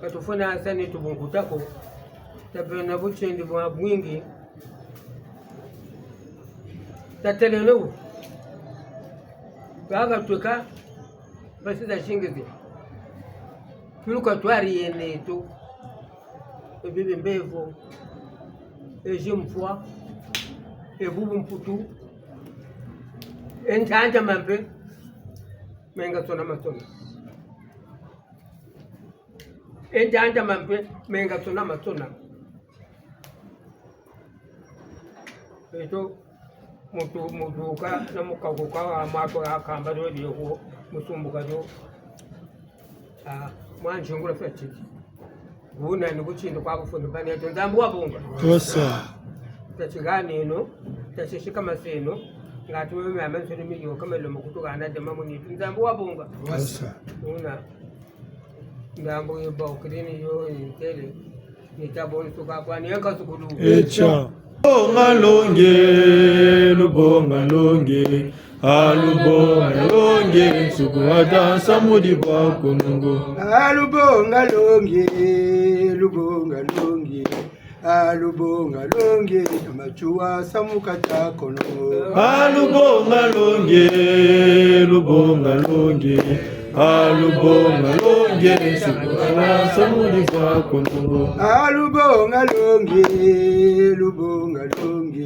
katufuna asani tubunkutako tabena buchendi bwa bwingi tatelelo baga tuka basi za shingizi tuluka twari yeneto ebibi mbevo ejimfwa ebubu mputu entanja mambe menga sona masona entanja mambe menga sona masona eto mutuka na mukakuka amato akamba do diyo musumbuka do mwanjungula feti buna ni kuchinda kwa kufunga bani yato ndambu wabunga Osa. tachigani ino tachishika maseno ngati wewe amensoni miliyo kama lo mukutuka anade mamuni ndambu wabunga Osa. una ndambu yoba ukrini yo intele nitaboni tuka kwa niweka sukulu Echa. Bonga longe, lubonga longe, alubonga longe, sukuhata samudi kwa kunungu. Alubonga longe, lubonga longe, alubonga longe, amachua samukata kono. Alubonga longe, lubonga longe, alubonga longe, sukuhata samudi kwa kunungu. Alubonga longe, lubonga longe,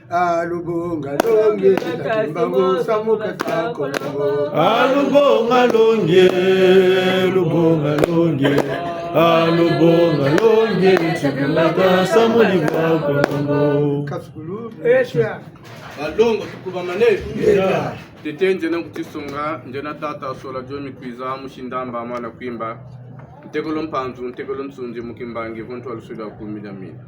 alubonga longe, takimbango samukata kono. Alubonga longe, lubonga longe, alubonga longe, sukuhata samudi kwa kunungu. Kasukulu. esha Alongo tukuba manefu tete njena kutisunga njena tata sola jomi kwiza mushindamba amana kwimba ntegolo mpanzu ntegolo msunzi mukimbangi vontu alusuda kumida mina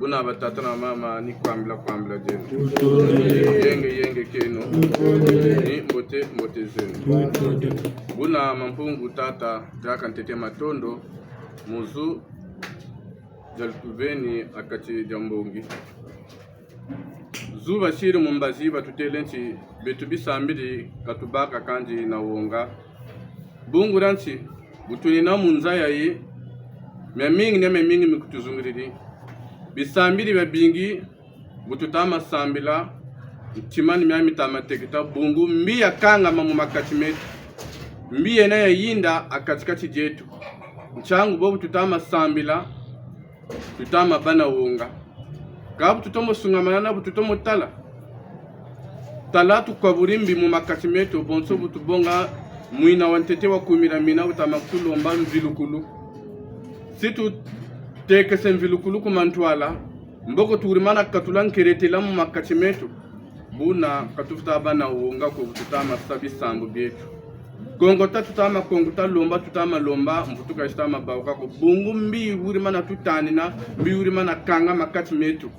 buna batata na mama ni kwambila jenu yenge keno ni mbote zenu buna mampungu tata jaka ntete matondo muzu jaltuveni akati jambongi zuba shiri mumbazi batutelenci betu bisambiri katubaka kanji na wonga bungu ranci butuni na munzaya yi memingi mikutuzungiriri bisambiri babingi bututama sambila timani myami tamatekita bungu mbiya kanga mamu makachimetu mbiye na yinda akatikati jetu nchangu bobu tutama sambila tutama bana wonga kabu tutomo sungamana na bututomo tala tukaburimbi mu makachimetu bonso butubonga muina wantete wa kumira mina utama kutulomba mvilukulu situ teke sen vilukulu kumantwala mboko turimana katulan keretela mu makachimetu buna katufuta bana wonga ko tutama sabi sambu bietu kongota tutama kongota lomba mbutuka istama bauka ko bungu mbi urimana tutanina mbi urimana kanga makachimetu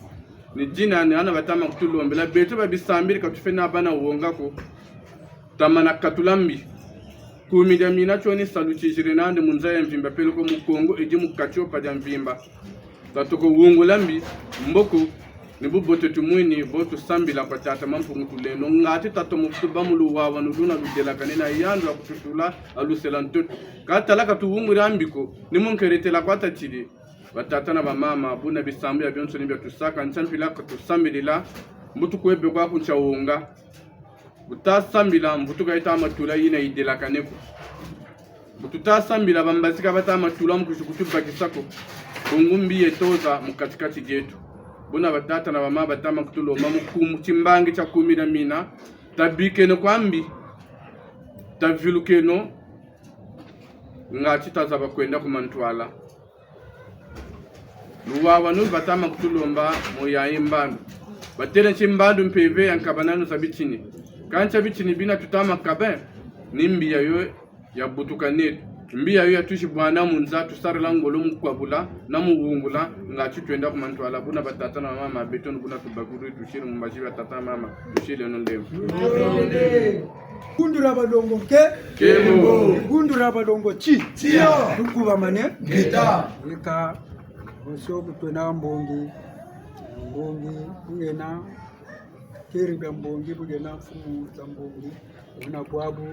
ni jina ni ana batama kutulombela betu babisambiri katufena bana wonga ko tamana katulambi kumida mina choni saluchi jirenande munzaya mvimba pelo ko mukongo eji mukacho paja mvimba tatoko wongo lambi mboko ni bubote tumwini boto sambila kwa tata mampu mutuleno ngati tato mutuba mulu wawa nuduna ludela kanena yandu wa kututula alusela ntoto katalaka tuwungu rambiko ni munkeretela kwa tachidi batata na bamama buna bisambu ya byonso nibya tusaka nchampila katusambila mbutu kwebe kwa kuncha wonga butasambila mbutu kaita amatula yina idela kaneko bututasambila bambasika bata amatula mkushukutu bakisako bungumbi yetoza mukatikati getu buna batata na bamama batama kutulo mamu chimbangi cha kumira mina tabikeno kwambi tavilukeno ngati tazaba kwenda kumantwala luwawa nu batama kutulomba moya imbandu batele chimbandu mpeve yankabananu sabichini kancha bichini bina tutama kabe nimbi yayo ya butuka netu mbi yayo yatushi bwana munza tusarala ngolo mkwabula na muwungula ngati twenda kumantwala buna batata na mama betonu buna tubaguru tushiri mumbaji batata mama tushiri nondemo Gundura balongo kemo gundura balongo chi tukuba mane Gita. eka osobu twena mbongi bugena keri bya mbongi bugena mfumu za mbongi una bwabu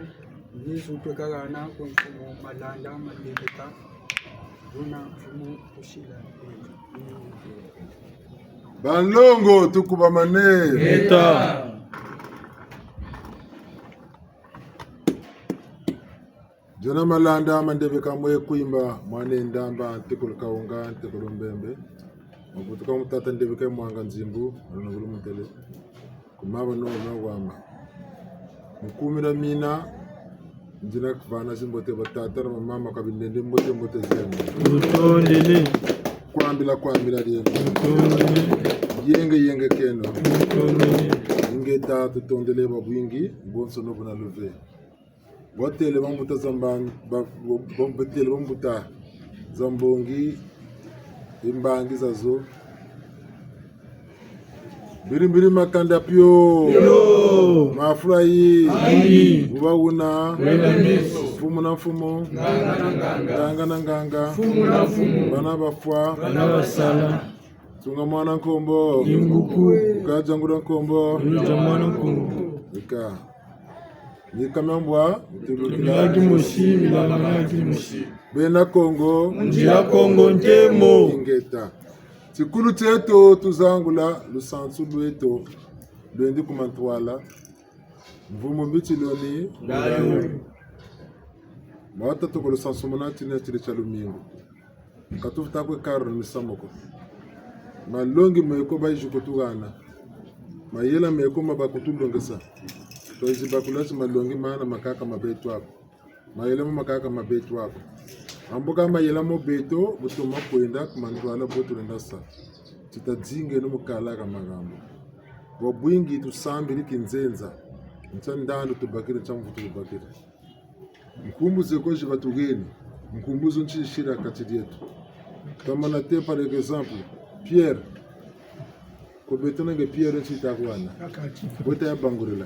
nizu twekagana ko mfumu malanda malebeka una mfumu kushila Balongo tukuba mane Gita Jona malanda mandebe kamwe kuimba mwane ndamba tekolo kaunga tekolo mbembe mabutuka mutata ndebe ke mwanga nzimbu nongulu mutele kumaba no wama mukumira mina njina kuvana zimbote batata na mama kabindende mbote zenu utondele kwambila liye yenge keno inge ta tutondele babwingi bonso no buna leve botele bambuta zambang bombetele bambuta zambongi imbangi zazo birimbiri makanda pyo mafurahi ubawuna fumu na fumu nganga na nganga bana bafwa bana basala tunga mwana nkombo inguku ukajangura nkombo jamana nkungu ika nikamambwa milaki mushi milaki mushi bena Kongo njia Kongo nkemo ingeta sikulu cheto tuzangula lusansu lweto lwendi kumantwala mvumo mbichiloni dayo mawata toko lusansu mona chine chile cha lumingo katufuta kwe karo nisamoko malongi meko bayijuko tugana mayela meko mabakutulongesa toizi bakulazi malongi maana makaka mabetu wako mayela makaka mabetu wako amboka mayela mo beto butuma kwenda kumantwala botu rendasa titadzinge no mukala kamagambo wabwingi tusambiri kinzenza ntandando tubakire chamvuto tubakire mkumbuze ko jibatugeni mkumbuzo nchishira kati yetu kama na te par exemple Pierre ko betona nge Pierre Chita kwana bota ya bangurila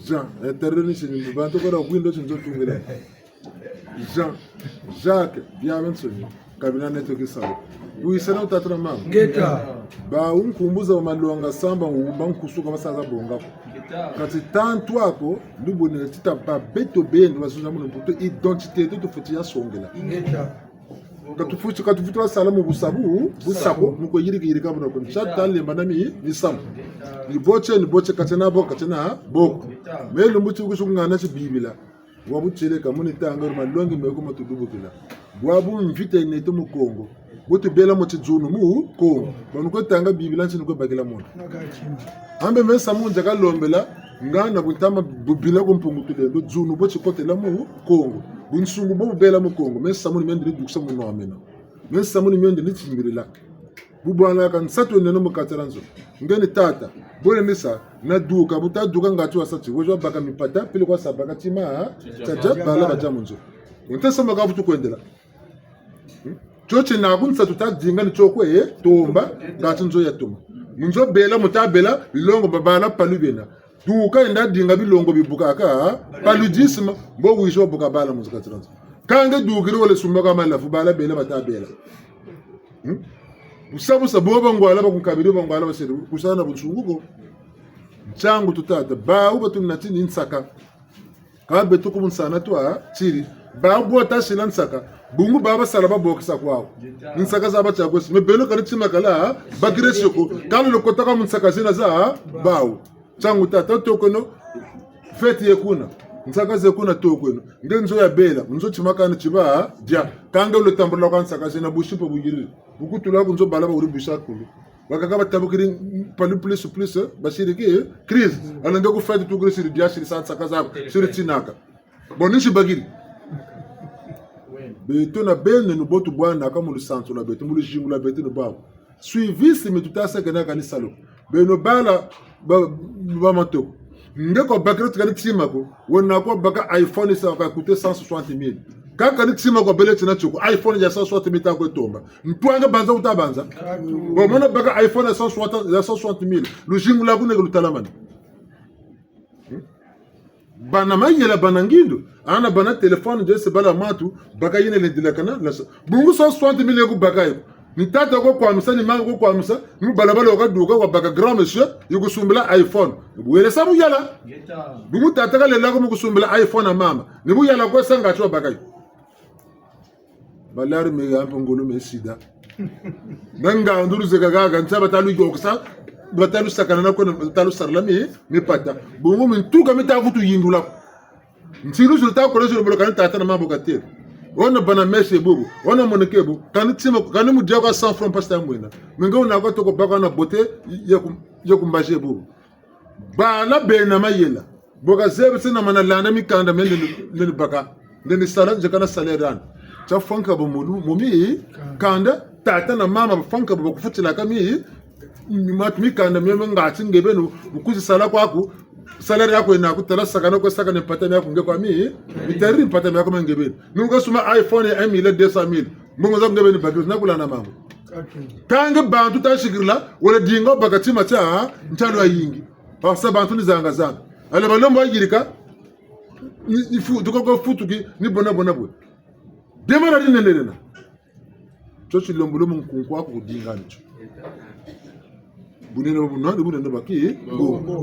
Jean terroriste ni bantu ko ra windows nzo tungile Jean Jacques Biavenson kabina neto kisalo uisana utatra mama ngeta ba unkumbuza wa malonga samba kusuka basaza bonga kati tantu wako lubone tita ba beto bendo basuna muno puto identité to futia songela ngeta katufuta sala mu busabu muko yiri kabuna ko chata lemba nami ni sam ni boche katena boko melo mutu kusungana ci bibila wabu chele kamuni tangar malongi meko matudubukila wabu mvite neto mu Kongo botu bela mo tizunu mu Kongo banu ko tanga bibila ntini ko bagila mo ambe mesa mu njaka lombela ngana butama bubila ko mpungutule ndo zunu bochi kotela mu Kongo bunsungu bo bela mu Kongo mesa mu mende duksa mu no amena mesa mu mende ni timbirila bubwana kan sato neno mu kataranzo ngeni tata bole mesa na duka buta duka ngati wasati wojo baka mipata pele kwa sabaka tima chaja bala bajamunzo untesa magavutu kwendela choche na kunsa tutadinga ni chokwe tomba ngati nzo ya tomba munzo bela mutabela bilongo babala palubena duka enda dinga bilongo bibukaka paludisme bo wisho buka bala muzika transo kange dukiri wala sumaka malafu bala bela batabela usabu saboba ngwala bakunkabiri bangwala baseru kusana bunsunguko changu tutata ba uba tunatini nsaka kabe tukumusana twa chiri ba bota shilansaka bungu baba salaba bokisa kwao nsaka zaba chakwesi mebelo karitima kala bagireshoko kalo lokotaka munsaka zina za bawo changu tata tokono feti yekuna nsaka zekuna tokono ngenzo ya bela nzo chimakana chiba dia kanga lo tambula kwa nsaka zina bushipo bugiri bukutula kunzo balaba uri bisakulu wakaka tabukiri palu plus basiriki crise alanga ku feti tukuri siri dia siri nsaka zaba siri tinaka bonishi bagiri beto na bene no botu bwana kama lusanso la beto mulu jingu la beto no bawo suivi me tutasa kana kanisa lo beno bala ba matoko ngeko bakret kana tsima ko wona ko baka iPhone sa ka coûter 160 000 kaka ni tsima ko bele tina choko iPhone ya 160 000 ta ko tomba ntwanga banza utabanza bo mona baka iPhone ya 160 000 lu jingu la kuna lutalamani bana mayela bana ngindo ana bana telefone je se bala matu baka yene le dilakana la bungu 160 000 ku baka yo ni tata ko kwa msa ni mangu ko kwa msa ni balabala ko duka ko baka grand monsieur yuko sumbila iPhone wele sabu yala bungu tata ka le la ko mukusumbila iPhone na mama ni bu yala ko sanga cho baka yo balari me ya ngolo me sida nanga nduru zeka ga ntaba talu yo ksa batalu sakana na ko talu sarlami mi pata bungu min tuka mi ta kutu yindula ntiru sulta ko rezo bolo kan tata na mambo katir ona bana meshe bubu ona monekebu kan tsima kan mu dia ko 100 francs pasta mwina mingo na ko to ko baka na bote ya kumbaje bubu bala bena mayela boka zebe sina mana lana mi kanda men le baka ndeni sala je kana salaire cha fanka bo mumi kanda tata na mama fanka bo kufutila kami mi kanda mi ngati ngebenu ukuzi sala kwako salaire yako ina kutala sakana ko sakana mpata yako ngekwa mi bitari mpata yako mangebeni nunga suma iPhone ya 1,200,000 mbongo za ngebeni bagyo na kula na mambo kanga bantu tashikirla wala dingo bakati macha ntalo ayingi basa bantu ni zanga ale balombo ayirika ni fu duko futuki ni bona bo demara dinelena chochi lombolo munkunkwa ko dinga nicho bunene bunande bunene baki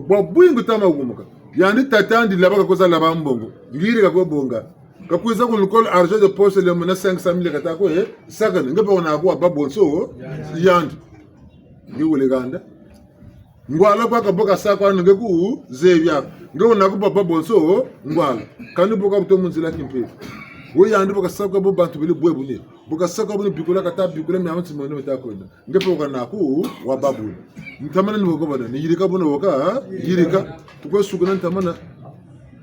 bo bwingu tama gumuka yandi tatandi labaka koza laba mbongo ngiri ka ko bonga ka kuza ko lukol argent de poche le mena 500,000 kata ko sakane ngaba ona ko babonso yandi ni wole ganda ngwala kwa ka boka sakwa ngeku zebya ngona ko babonso ngwala kanu boka buto munzila kimpe wo yandi boka sakwa bo bantu bele bwe bunene boka sakwa bune bikola kata bikola mi amanti mono meta ko ngepo kana ku wa babu ntamana ni bokobana ni yirika bona boka yirika tukwe sugana ntamana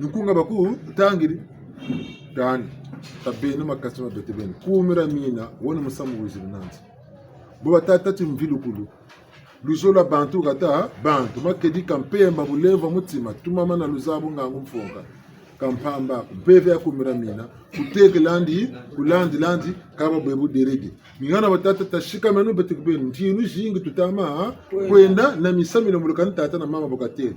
nkunga baku tangiri dani tabeni makasima betebeni kumira mina wona musamu wizina nanzi bo batata timvilu kulu luzola bantu kata bantu makedi kampemba buleva mutima tumama na luzabu ngangu mfonga kampamba beve ya kumiramina kuteke landi kulandi kaba bebu deredi ngana batata tashika menu betikbe ntinu jingi tutama kwenda na misamilo mulukani tata na mama bokateli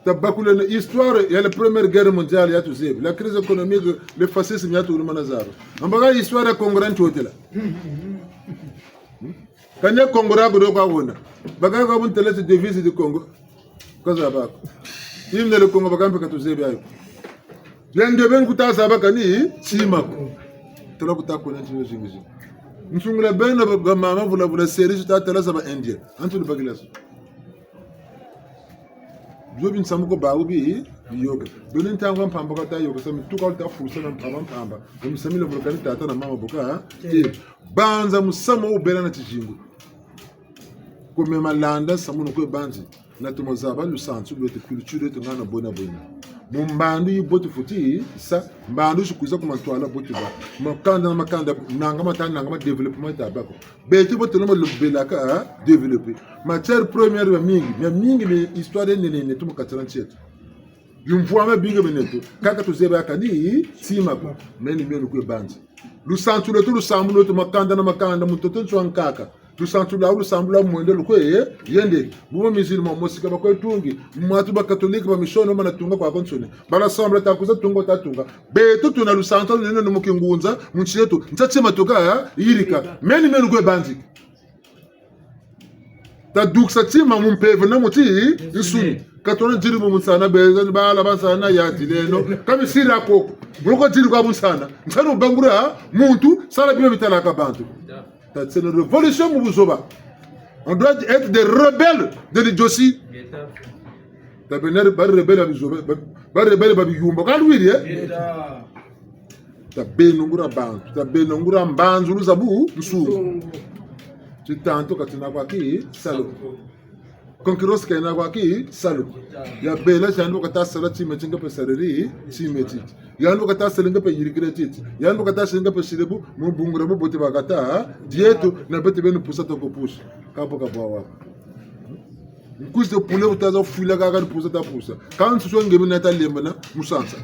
tabakule na histoire ya la première guerre mondiale ya tuzebi la crise économique le fascisme ya tu manazaro ambaga histoire ya congorant hotela kanya kongora go kwa wona baga ga bun tele devise du Congo kaza bako imne le Congo bagambe katuzebi ayo yenge ben kutaza bakani simako tala kutakona ntino zingizi nsungula bena ba mama vula series ta tala za ba India antu bagilas jobin samuko baubi yoga donin tangwa pamba kata yoga sami tukal ta fusa na pamba umsamile vulkani tata na mama boka banza musamo ubela na tijingu kome malanda samuno ko banzi na tumozaba lusantu lote culture to ngana bona mumbandu yibotu futi sa mbandu shikuza kuma twala botu ba makanda nanga matanga development abako beti botu no lubela ka développer matière première ya mingi ni histoire nene tumo 47 yumfuama binga beneto kaka tuzeba kani sima ko meni meni ko banzi lusantu lotu lusambu lotu makanda mutoto twankaka lusambula mwende lukwe yende bumo mizilimo mosika bakwe tungi mwatu ba katolika ba mishono mana tunga kwa konsone bala sambla takuza tungo tatunga beto tuna lusanto nene no mukingunza munchiyetu ntache matoka yirika meni kwe banzi ta duksa tima mumpeve na muti isuni katona jiri mu musana beza bala basana ya dileno kami sira ko buko jiri kwa musana ntano bangura muntu sala biyo bitalaka bantu. C'est une révolution, Moubouzova. On doit être des rebelles de l'idiotie. Tu es rebelle à Moubouzova. Tu es rebelle à Moubouzova. Tu es benungura bantu. Tu es benungura bantu. Tu es benungura tu tanto que tu n'as pas qui salaud. Concurrence que tu n'as pas qui salaud. Il y a belle gens qui t'as salé tu mets un peu salari tu mets it. Il y a un qui t'as salé un peu irrigé. Il y a un qui t'as salé un peu silebu. Mon bungura mon bote bagata. Diète n'a pas été bien poussé ton pouce. Kapo kapo. Une couche de poulet tu as fouillé la gaga de pousse ta pousse. Quand tu sois un gamin natal lemana musansa.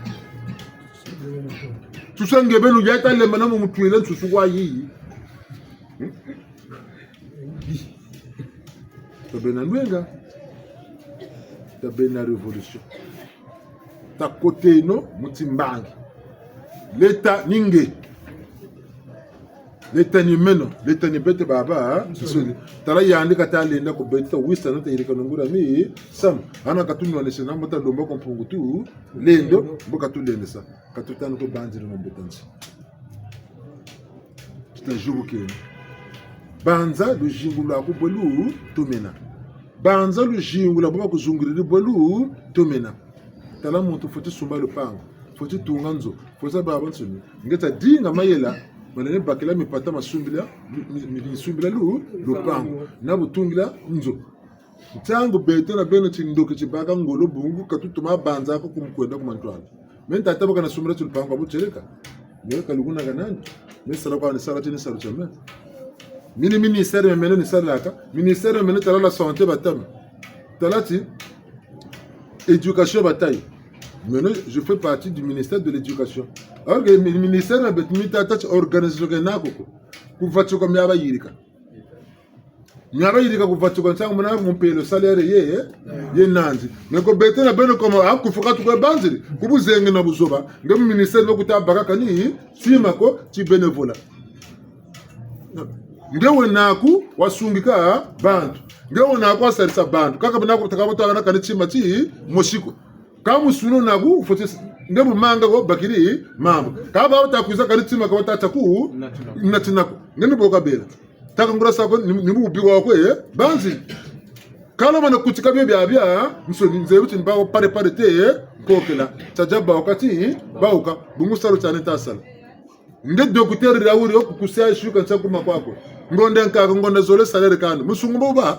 Tu sois un gamin ou yata lemana mon tuile tu sois yi. Tabenanwenga tabena révolution ta côté no mutimbangi l'état ninge l'état ni meno l'état ni bete baba sisoni tala yandi katalenda ko beta wista na tayirika ngura mi sam ana katuni wane sena mota lomba ko mpungutu lendo mboka tulende sa katutana ko banjira no betansi c'est un jour qui banza lu jingula ko bolu tumena banza lu jingula baba ko zunguriri bolu tumena tala muntu foti sumba le pango foti tunganzo foti baba nsumi ngeta dinga mayela manene bakela mipata masumbila misumbila lu pango na butungila nzo ntango bete na beno tindoke chibaka ngolo bungu katutuma banza ko kumkwenda kumantwana menta tabaka na sumbila tu pango abuchereka ngeka luguna ganani mesala kwa ni sala tini sala chama mini ministère de mena ni salaka ministère de mena tala la santé batam talati éducation bataille maintenant je fais partie du ministère de l'éducation alors que le ministère na betmita tach organisation kenako ku vatcho ko myaba yirika ku vatcho ko ntsango mona mo pelo salaire ye nanzi ngeko bete na beno komo akufuka tukwe banzili kubuzenge na buzoba ngem ministère no kutabaka kani simako ti bénévolat ngewe naku wasungika bantu ngewe naku wasalisa bantu kaka banako takabotanga nakani chima chi moshiko kama suno naku fote ngebu manga go bakiri mambo kaba utakuza kani chima ka watata ku natinako ngeni boka bela taka ngura sako nimu ubiwa ko banzi kala mana kutika bya msoni nzebu tinba pare te kokela tajaba wakati bauka bungusalo chane tasala nge docteur rawuri okukusia shuka nsakuma kwako ngonde nkaka ngonde zole salaire kandi musungumba ba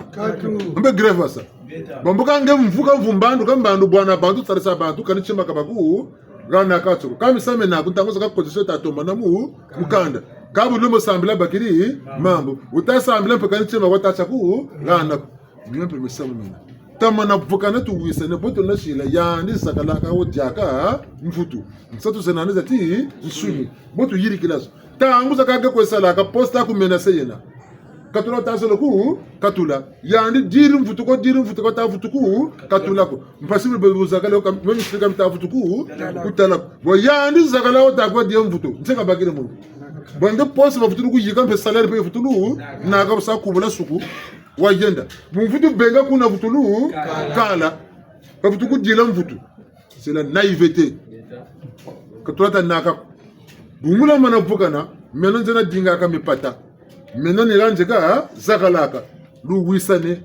mbe greve basa bomboka nge mvuka mvumbandu kambandu bwana bantu tsarisa bantu kani chima kabaku gana katso kami same na kuntangoza ka position tatomba namu mukanda kabu lumo sambila bakiri mambo utasambila mpaka kani chima kwatacha ku gana mwe mpe mesamu mina tamana vukana tu wisane boto na shila yandi sakalaka odiaka mfutu nsatu senaniza ti nsumi boto yiri kilaso tangu zakage kwesala ka posta ku menase yena katula taselo ku katula yandi diri mfutu ko ta mfutu ku katula ko mpasible be zakale ko même sika mta mfutu ku kutala bo yandi zakala odakwa di mfutu nseka bakire mungu bande poste ba mfutu ku yika mpe salaire pe mfutu na ka sa kubula suku wagenda mvutu benga kuna vutulu kala bavutu kudila mvutu c'est la naïveté que toi ta naka bumula mana vukana meno nzena dinga ka mipata meno ni lanjeka zakalaka lu wisane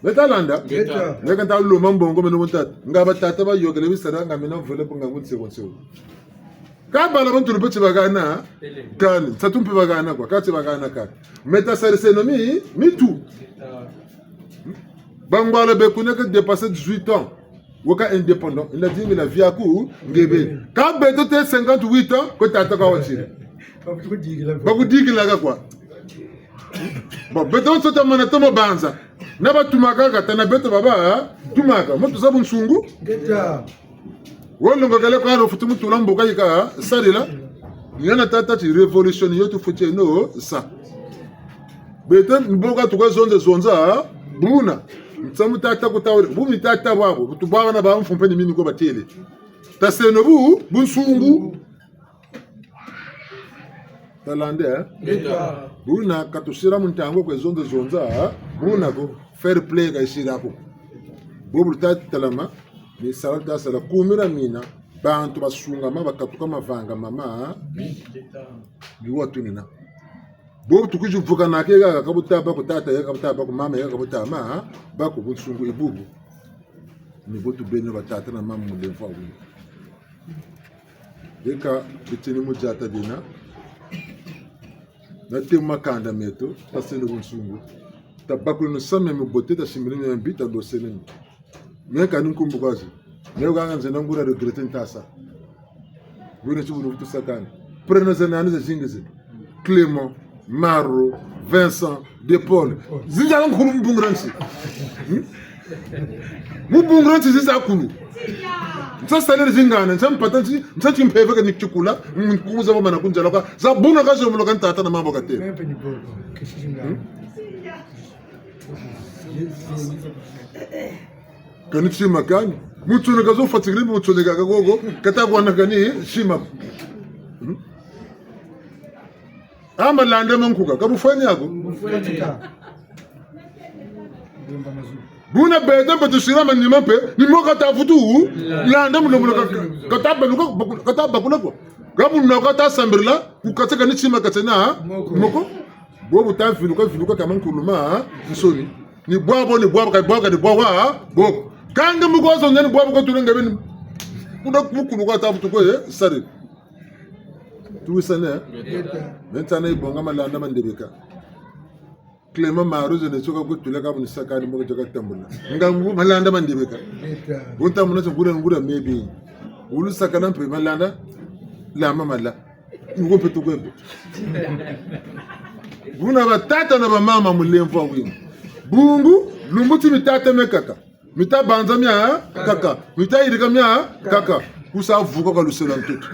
betalanda leka ta lo mambongo meno montata ngaba tata ba yogele bisara ngamena vole bunga ngutse konse ka bala bantu lupetse bagana kan satumpe bagana kwa katse bagana ka meta sarsenomi mitu bangwala be kuneka dépasser 18 ans woka indépendant il a dit la vie à coup ngebe ka beto te 58 ans ko tata ka wachire ba ku digila ka kwa bon beto sota mana tomo banza na batumaka ka tana beto baba tumaka moto sabu nsungu wolo ngakale ko aro futumu tulambo kayika sarila yana tata ti révolution yoto futie no sa beten mboka tuka zonza buna mtsamu tata kutawre bumi tata wabo kutubawa na ba mfumpe ni mini ko batele taseno bunsungu talande buna katushira muntango ko zonza buna ko fair play ka ishirapo bobu tata talama ni salata sala kumira mina bantu basungama bakatuka mavanga mama biwatunina bo tukuju vuka nake ga kabutaba ko tata ya kabutaba ko mama ya kabutama bako busungu ibubu ni botu beno batata na mama mulemfa wi deka bitini mujata dina na te makanda meto tasendo busungu tabakulu no samme me boteta simini me mbita do seneni meka ninkumbukazi leo ganga nzenda ngura regrete ntasa wina chibulu futu sakani prena zanani za zingizi Clément Maro Vincent De Paul zinjala ngulu mbungransi mbungransi zizakulu nsasale zingana nsampatansi nsachimpeve ka nikchukula nkuza ba mana kunjala ka zabuna ka zomulo kan tata na mambo kate kani chima kani mutu ne gazo fatigri mutu ne gaga gogo kata kwana kani chima ama lande mankuka kabufanya yako buna beda betu sirama ni mampe ni moka tafutu lande mulo kata bakula ko gabu na kata sambirla ukataka ni chima katena moko bobu tafinuka kama nkuluma nsoni ni bwabo ka bwawa boko kanga mugozo ngani bwabo ko tulenge bini kuna mukulu ko tafutu ko sari tuwisane mentana ibonga malanda mandebeka Clément Maroze ne soka gutula ka bunisa ka mo joka tambula ngambu malanda mandebeka bunta muna so ngura maybe ulu sakana pe malanda la mala ngo petu ko buna batata na ba mama mulemfa wini bungu lumbuti mitata mekaka mita banza mia kaka mita irika mia kaka kusa vuka ka lusela ntutu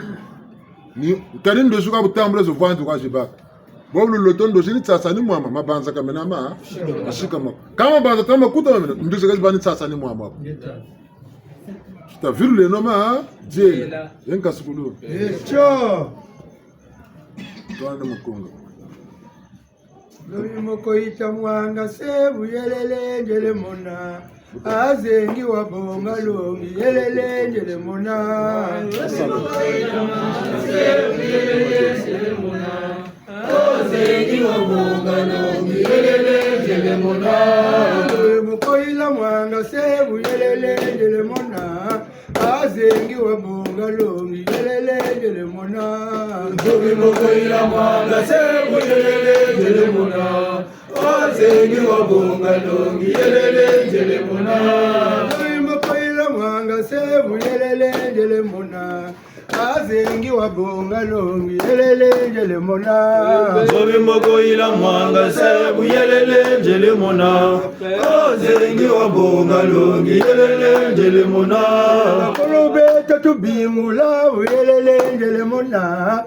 ni kanin do suka butambula zo vantu ka jibaka bobulu lotondo sini tsatsa ni mama mabanza kamena ma ashika ma kama banza kama kuta mena ndizo kazi bani tsatsa ni mama tu vu le noma je yenka sukulu cho twana mukongo Lori moko itamwanga sebu yelele njele mona azengi wabonga longi yelele njele mona azengi wabonga longi yelele njele mona Lori moko itamwanga sebu yelele njele mona azengi wabonga longi yelele njele mona Lori moko itamwanga sebu yelele njele mona azengi wabonga longi yelele njele mona Lori moko itamwanga sebu yelele njele mona azengi wa bonga longi yelele njele mona Zobi moko ila mwanga sebu yelele njele mona azengi wa bonga longi yelele njele mona Kolobe tatu bingula yelele njele mona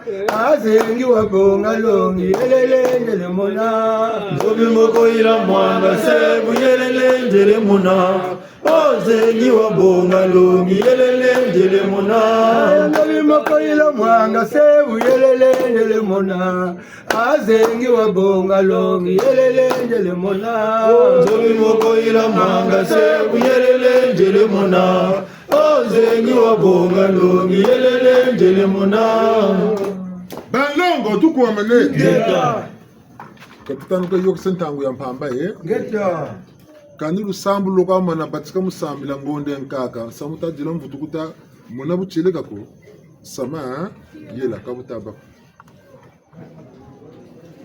azengi wa bonga longi yelele njele mona Zobi moko ila mwanga sebu yelele njele mona azengi wa bonga longi yelele njele mona Zobi moko ila mwanga sebu yelele njele mona azengi wa bonga longi yelele njele mona Zobi moko ila mwanga sebu yelele njele mona azengi wa bonga longi yelele njele mona Balongo tukuwa mane. Kapitano ka yok sentangu ya mpamba Ngeta Kanilu sambu loka mana batika musambila ngonde nkaka samuta jila mvutukuta muna buchile kako sama yela kabuta bako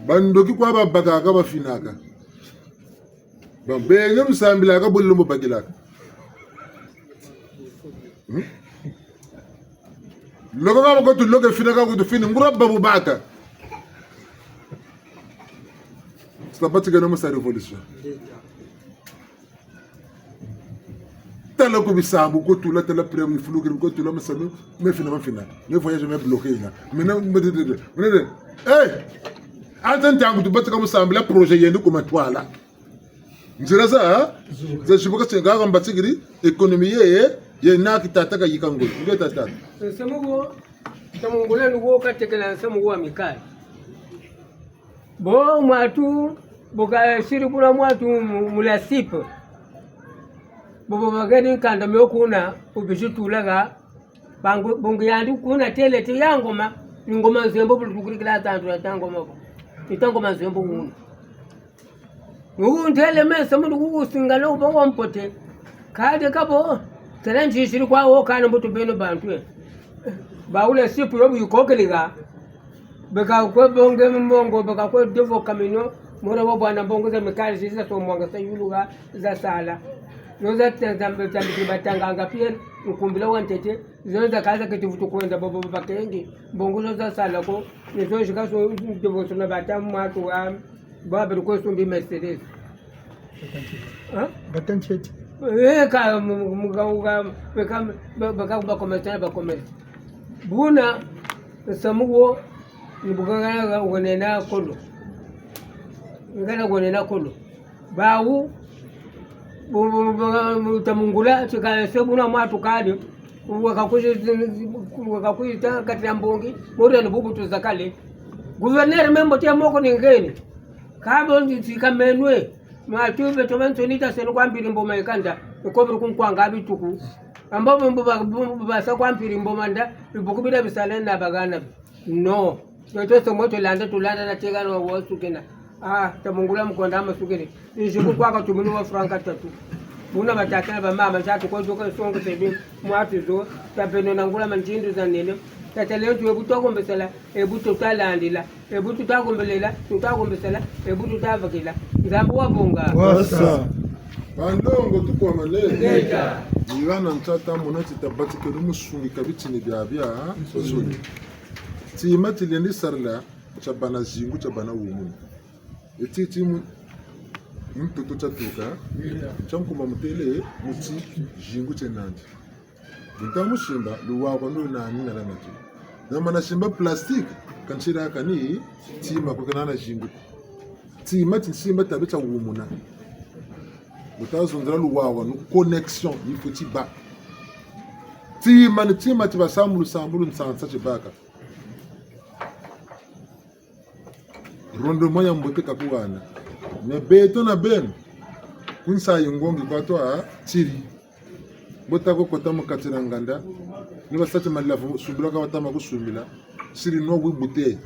bandoki kwa babaka ka bafinaka bambenge musambila ka bolombo bagilaka loka ka bako tuloke finaka ko tufini ngura babu baka sabatika no musa revolution tala ko bisambu ko tula tala prem flugir ko tula masami me fina me voyage me bloqué na me atan tangu tubata kama sambla projet yendu kuma twala nzira za shibuka senga kamba tsigiri economy ye na kitataka yikango ndio tata Semugo tamungula nugo katekela semugo amikali bo mwatu boka shiribula mwatu mulasipo bobo bagani kanda mekuna ubishitulaga bongo yandi kuna tele ti yangoma ngoma zembo bulukurikila tantu ya tangoma ko itangoma zembo una ntele mesa mundu kusingalo bongo mpote kade kabo talanji shiri kwa wo kana mbuto beno bantu baule sipu yobu yukokeliga beka ko bonge mbongo beka ko devo kamino mora bo bwana mbongo za mekali sisa so mwanga sa yuluga za sala noza tambe batanga pia ukumbila wantete zoza kaza kitivuto kwenda bobo bakenge mbongo za sala ko nizo shika so devo so na batamu watu wa baba ko sumbi Mercedes batanchete ka muga beka bakometa buna samugo nibuganga wonena kondo ngana wonena kondo bawu tamungula chika sebuna mwatu kadi wakakuita kati ya mbongi mori bubutu zakale guverner membo tia moko ningeni kabo ndikamenwe matube tomantonita senu kwambiri mboma ikanda ikobiri kunkwanga bituku ambapo mbasa kwampiri mbomanda bibukubira bisalenda bagana no toto moto landa tulanda na tegana wa sukena tamungula mkonda amasukeni njiku kwaka tumuni wa franka tatu buna batakana ba mama chatu ko joka songo sebi mwatu zo tapeno nangula manjindu za nene tatale tu ebuto kombesela ebuto talandila ebuto takombelela tutakombesela ebuto tavakila nzambo wabonga wasa bandongo tukuwa mane Ivana nchata monati tabati ke numusungi kabitini byabya sozuni timati lendi sarla chabana zingu chabana wumu etiti mtoto chatuka chamkuma mutele muti zingu chenandi ntamushimba luwako ndo nani na natu na mana shimba plastic kanchira kani tima kukanana zingu timati simba tabita wumuna utazondra luwawa no connexion ifuti ba tima tiba sambulu nsansa chibaka rondo moya mbote kakuwana ne beto na ben kunsa yingongi kwa toa tiri bota ko kota mukatira nganda ni basate malavu subira ka watama kusumila siri no wibute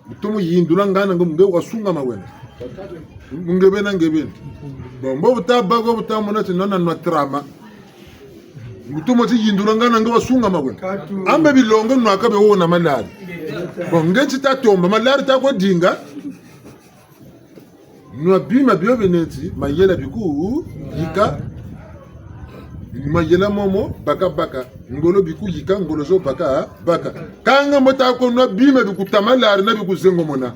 butomo yindula ngana ngomge wasunga mawena mungebena ngebena bombo butaba go butamona tinona no trama mutumo ti yindula ngana ngo wasunga mawena ambe bilongo no akabe wona malari bonge chitatomba malari takwo dinga no bima byo beneti mayela biku yika mayela momo baka ngolo biku yika ngolo zo baka kanga mota ko no bima biku tamalari na biku zengo mona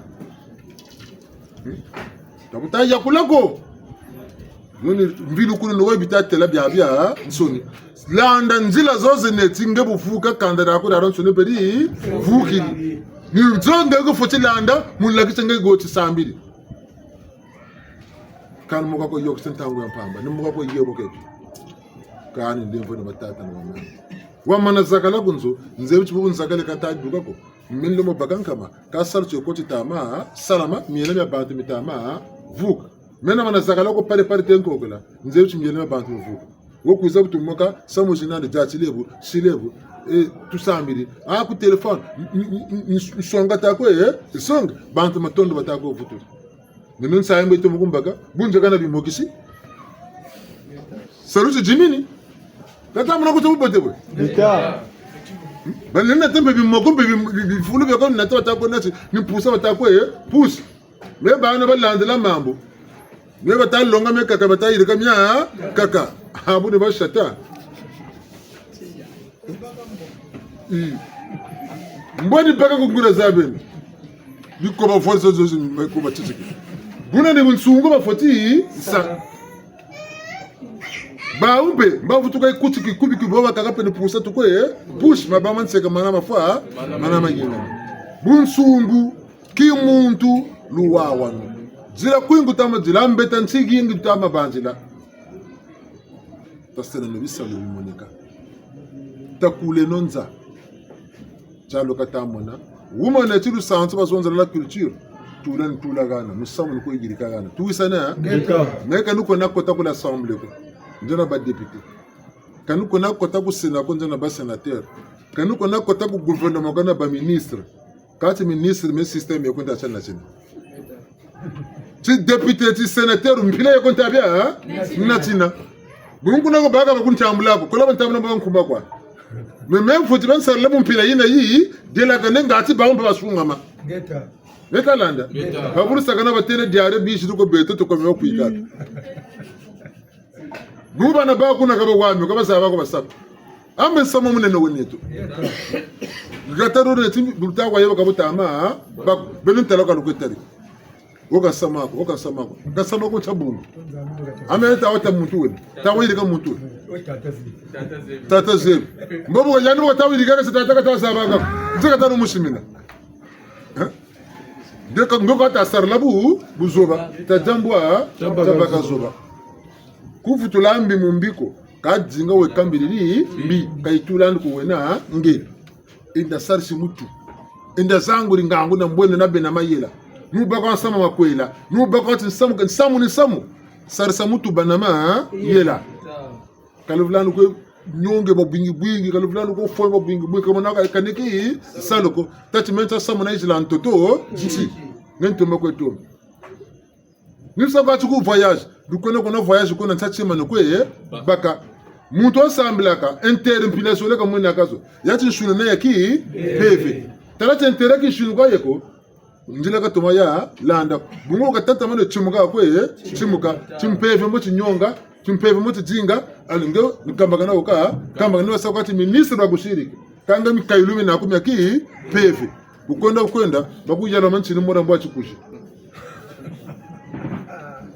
tabuta yakula ko yoni mvilu kuno no webita tela bia nsoni landa nzila zoze netinge bufuka kanda dako daron sone pedi vukili ni zonde ko foti landa mulla kitenge go tsambili kan mo ko yok sentango yampamba ni mo ko yebo ke kani ndemvo na batata na mama wa mana zakala kunzo nzewe chibu nzakale kata duka ko minlo mo bagankama ka sarcho ko tama salama miele ya bantu mitama vuka mena mana zakala ko pare tenko kola nzewe chimiele ya bantu vuka wo kuza butumoka samo jinande jachilebu silebu tusambiri ku telefone songa tako songa bantu matondo batako vutu nenen sayembe to mukumbaga bunja kana bimokisi saluti jimini tata mna kutu bote boy Bita. Balena tembe bimokumbe bifulu beko na tata ko nati ni pusa batako pusi me bana balandela mambo me batalonga me kaka batayire kamya kaka abu de bashata mboni paka kungula zabeni biko ba force zo ko ba tsiki buna ne munsungu ba foti sa ba umbe ba vutuka ikutiki kubiki boba kaka ne pusa tuko push mabama nseka mana mafwa mana magina bunsungu kimuntu luwawanu zira kwingu tama zila mbeta nsigi ingi tama banjila tasena no bisalu monika takule nonza chalo katamona woman tiru santu bazonza la culture tula gana musamu ko igirika gana tuisana ngeka nuko nakota kula assemblée ko ndona ba député kanuko nakota ku sénat ko ndona ba sénateur kanuko nakota ku gouvernement ko na ba ministre kati ministre mais système yo konta chana chini ti député ti sénateur mpila yo konta bia natina bungu nako baga ba kuntambula ko kola bantambula ba nkumba kwa mais même faut dire ça le mon pila yina yi de la ganen ngati ba umba basunga ma Beta landa. Baburu sakana batene diare bishi tuko beto tuko mewa kuika. Nuba na ba kuna kaba wami kaba saba kaba saba. Ame sama mune no weneto. Gataro ne timi bulta kwa yeba kabuta ama ba belun taloka luketari. Oka samako. Ka samako chabungu. Ame ta wata muntu we. Ta wiri ka muntu. Tata zeb. Mbobo yani ko ta wiri ka sa tata ka ta saba ka. Zaka tanu mushimina. Deka ngoka ta sarlabu buzoba ta jambwa tabaka zoba kufutulambi mumbiko kadzinga we kambiriri mbi kaitulandi kuwena nge inda sarsi mutu inda zangu ringangu na mbwene na bena mayela nubaka sama makwela nubaka samu ni samu sarsa mutu banama yela kaluvlanu ko nyonge ba bingi kaluvlanu ko fo ba bingi kama naka kaneki saloko tati menta samu na isla ntoto jiti ngento mako to ni saba tuku voyage du kono voyage kono tati mano ko baka muto samblaka interpellation le ko mona kazo yati shuna na yaki peve talata intera ki shunu ko yeko njila ka toma ya landa bungo ka tata mano chimuka ko chimuka chimpeve mo chinyonga chimpeve mo jinga alingo nikambaka na oka kamba ni wasakati ministre wa kushiriki kanga mikailumi na kumya ki peve ukwenda bakujala manchini mora mbwa chikushi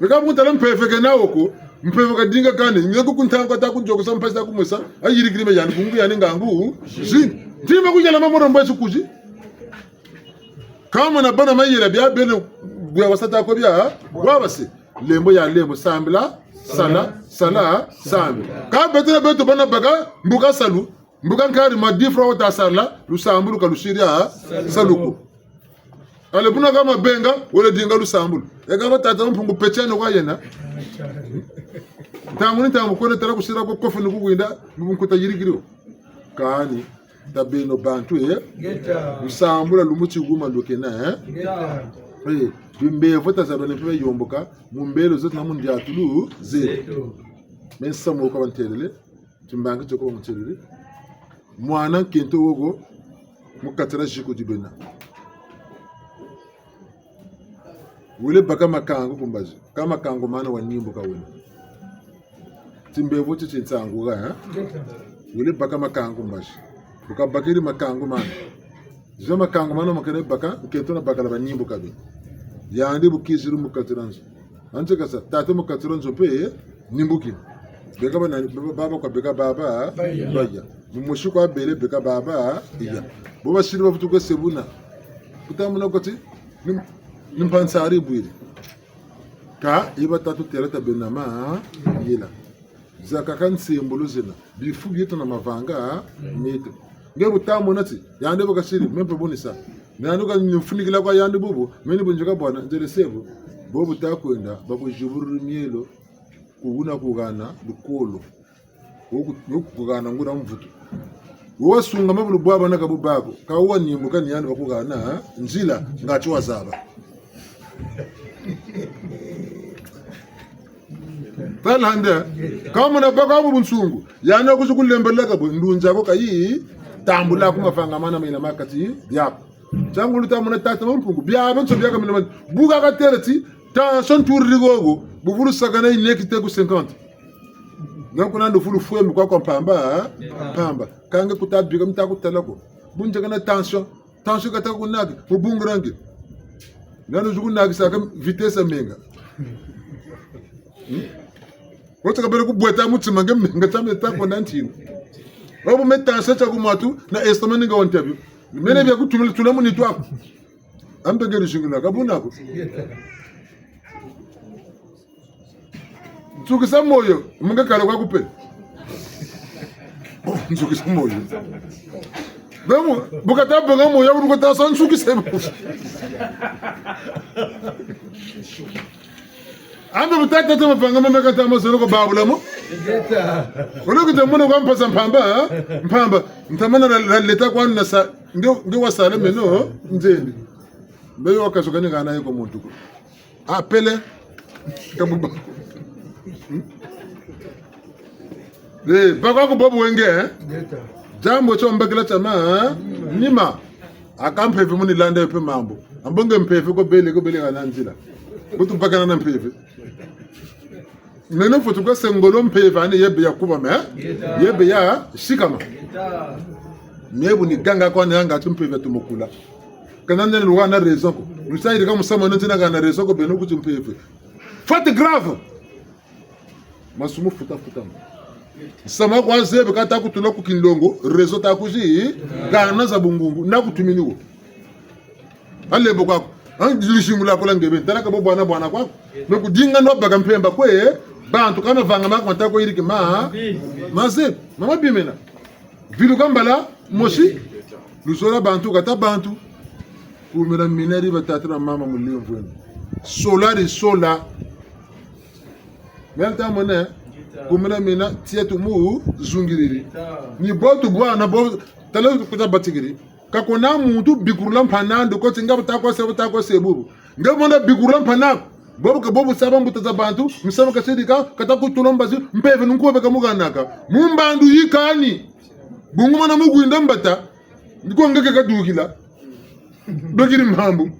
bekabu kutala mpefeke nawoko mpefeka dinga kane ngeko kuntanga ta kunjoko sampasa kumwesa ayiri kirime yani kungu yani ngangu zin ndime kujala mamora mbwa chikushi kama na bana mayira bya bene gwa wasata ko bya wabase lembo ya lembo sambla sala sambi ka beto bana baga mbuka salu mbukan kari ma difra wata sarla lusambulu ka lushiria saluko ale buna kama benga wala dinga lusambulu e kama tata mpungu pechane kwa yena tamu kone tara kushira ko kofu nukuwinda mbunku tajirigiro kani tabeno bantu lusambula lumuchi guma lokena bimbe vota za bane pe yomboka mumbelo zote na mundi atulu zetu mensamo ko bantelele timbanga choko mutelele mwana kento wogo mukatara jiko dibena wile baka makango kumbaji kama kango mana wa nyimbo ka wena timbevo chitsangu ga wile baka makangu mbashi ukabakiri makangu mana zama makangu mana makene baka uketona baka la banyimbo kabi yandi bukiziru mukatiranzo anje kasa tate mukatiranzo pe nimbuki beka bana baba kwa beka baba baya mumushuko abele beka baba iya bo bashiri bavutuko sebuna kutamuna koti nimpansari bwiri ka iba tatu tereta benama yela zakakan simbolo zina bifu bieto na mavanga nito ngebu tamu nati yande bakashiri mempe bonisa nanu ka nifunikila kwa yande bubu meni bunjuka bwana njele sebu bobu takwenda bakujuburu mielo kuguna kugana lukolo kugana ngura mvuto wosunga mabulu bwaba nakabu bako kawa nyimbuka niyande bakugana njila ngacho zaba Talhande kama na baka bu bunsungu yana kuzukulembeleka bu ndunja ko kayi tambula kuma fanga mana mina makati biap jangulu tamuna tata mpungu biap so biaka mina buga ka tereti ta son tour rigogo bu fulu sagana inekite ku 50 donc na ndo fulu fuemi kwa pamba pamba kange kutabika mtaku talako bunja kana tension kata kunaki mubungurangi nanu zukunaki saka vitesse menga What's a better good boy? I'm going to tell you that for 19. Robo meta such a gumatu na estamani go interview. Many of you go to the money to up. I'm the girl single like a bunako. Took some more. Mungakaragupe. Took some more. Bukata Bangamo, you got a son, Suki. Ando mtata tuma pangama meka tama solo babula mo. Ulo kita mwana kwa mpasa mpamba mtamana la leta kwa nasa ndio wasale meno nzendi. Mbeyo wakasukani ngana yuko muntu ko. Apele kabuba. Bakwa ko bobu wenge Jambo cho mbakila chama nima akampefe muni landa pe mambo. Ambonge mpefe ko bele ngana nzila. Butu bakana na mpefe. Nene fotuka sengolo mpeva ane yebe ya kuba me yebe ya shikama mebu ni ganga kwa nyanga tumpeva tumukula kana nene luwa na raison ko musaidi kama musama nene na na raison ko beno kutumpeva faute grave masumu futa sama kwa zebe kata kutula ku kindongo raison ta kuji gana za bungungu na kutuminiwo ale bokako an dilishimula ko langebe talaka bo bwana kwako no kudinga no baga mpemba kwe bantu kama vanga makwanta ko iriki maze mama bimena vilu kambala moshi lusola bantu kata bantu kumira mineri batatra mama mulio mvweni sola melta mona kumira mina tietu mu zungiriri ni botu bwana bo talo kuta batigiri kakona muntu bikurula mpanando ko tinga butakwa sebubu ngamona bikurula mpanako bobu saba mbuta bantu misama kasedika katakutulomba zi mpeve nunkuwe kamuganaka mumbandu yikani bunguma na mugwinda mbata ndiko ngeke kadukila dokiri mhambu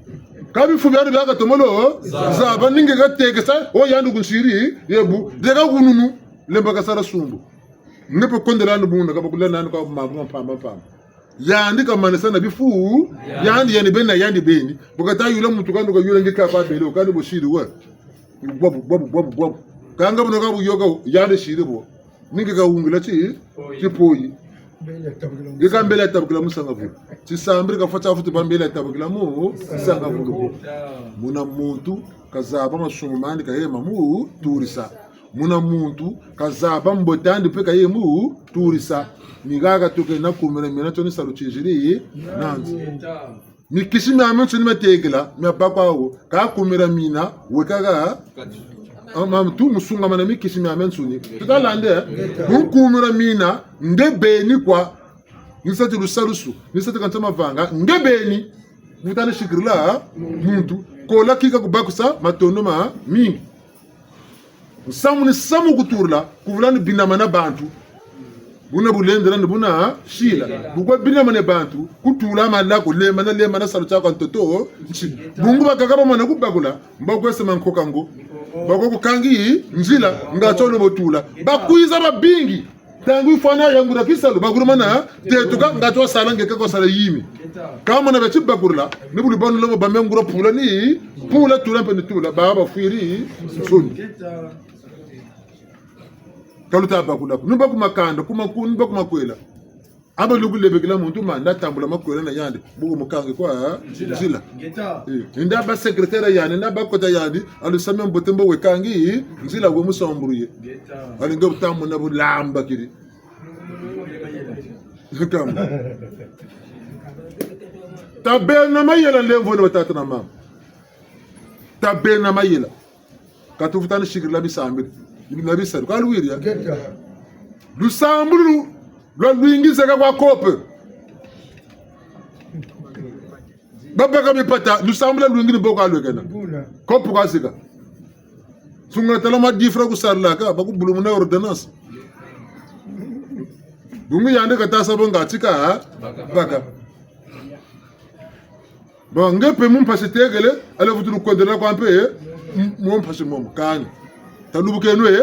kabi fubyari baka tomolo zaba ninge gatekesa o yandu kushiri yebu deka kununu lemba kasara sumbu ngepe kondelano bunda kabakula nanu ka mambu pamba yandi kamanesa na bifu yandi bena yandi beni bukata yula mutu kandi ko yula ngika pa belo kandi bo shiri wa bobu kanga buno ka buyoga yandi shiri bo ninge ka ungila chi poyi ngika mbele tabukila musanga vu chi sambri ka fata futi bambele tabukila mu sanga vu muna muntu kazaba masumu mandi ka yema mu turisa muna muntu kazaba mbotandi pe ka yemu turisa migaga tuke na kumera mina toni saruchijiri nanzi mikishimi amentu ni metegela mi apakwa wo ka kumera mina wekaga tu musunga mana mikishimi amentu ni tutalande kumera mina ndebeni kwa nisati lusarusu nisati kantama vanga ndebeni mutane shikirila muntu kola kika kubakusa matonoma mingi samu ni samu kuturla kuvulani binamana bantu buna bulendera buna shila bugwa bina mane bantu kutula malako le mana salucha kwa ntoto bungu bakakaba mana kubagula mbagwe sema nkokango bakoko kangi nzila ngachono botula bakwiza babingi tangu ifana yangu na kisalo bagurumana tetuka ngacho sala ngeke ko sala yimi kama na bechi bakurla ni buli bonu lo bamengura pula ni pula tula pe tula baba fuiri suni kaluta bakula numba kumakanda kumakunda kumakwela aba lugule bekila muntu manda tambula makwela na yande bugo mukange kwa zila inda ba secrétaire yani na ba kota yani alusame mbotembo wekangi nzila we musombruye alinga butamu na bulamba kiri kam tabena mayela lemvo na batata na mama tabena mayela katufutana shikira bisambiri ibina bisaru kalwiriya lusamburu lo luingiza kwa kope baba kama pata lusambula luingini boko alwekena kope kwa sika sunga talama difra ku sarla ka baku bulumu na ordonnance bungu yande kata sabo ngatika baka bon ngepe mum pasitegele ale vutulu kodela kwa mpe mum pasi mum kan talubuke noye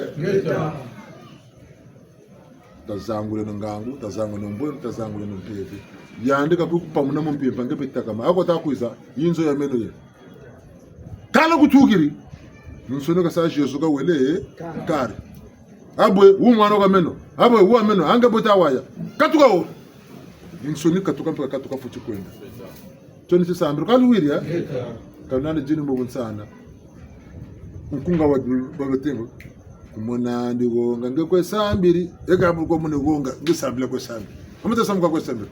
tazangule ngangu tazangule mbwe tazangule mpepe yandika kupamuna mumpepe ngepe takama akota kuiza yinzo ya meno ye kala kutukiri nsone ka sa Jesu ka wele kare abwe umwana ka meno abwe uwa meno anga bota waya katuka o nsone katuka mpaka katuka fuchi kwenda toni sisambiro kalwiriya kanana jini mbunsana nkunga wa bagotengo kumona ndigo ngange kwesambiri ekabu ko mune gonga ngisambile kwesambiri amata samka kwesambiri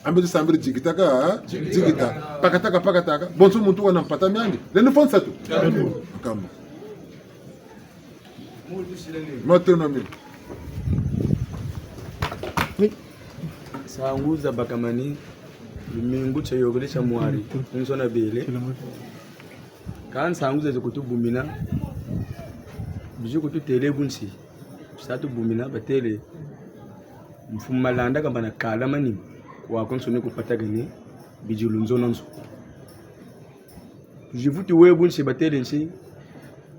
ambe sambiri jigitaka jigita pakataka bonso muntu wana mpata myandi leni fonsa tu kama matona mimi sanguza bakamani mingu chayogelesha mwari nsona bele kan sanguza zikutubumina biju kututele bunsi satu bumina batele mfumalanda kamba na kala mani kwa konsone kupata gani bijulu nzononso jivuti we bunsi batele nsi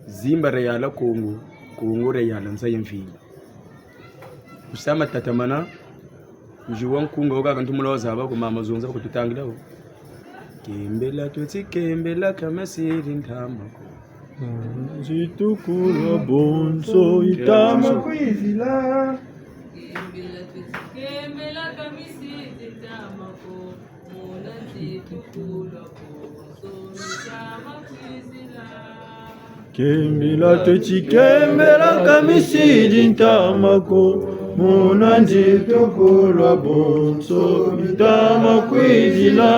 zimba reala kongo reala nsa yemfili usama tatamana ujiwa nkunga oka ntumula wazaba ku mama zonza kututangila ho kembela twetsi kembela kama siri ntamba Zitukula bonso itama kwizila kembela kamisi itama ko mona zitukula bonso itama kwizila kembela twetsi kembela kamisi itama ko mona zitukula bonso itama kwizila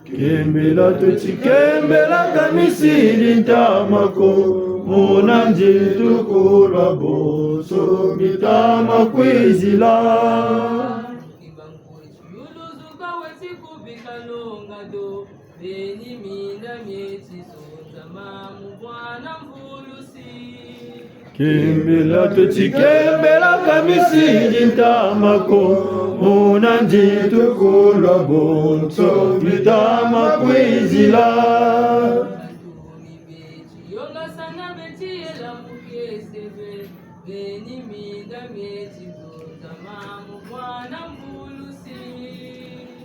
kembela twetsi kembela kamisiri ntamako munanji tukulwa boso mitama kwizila kembela twetsi kembela kamisiri ntamako munanji tukulwa bonso mitama kwizila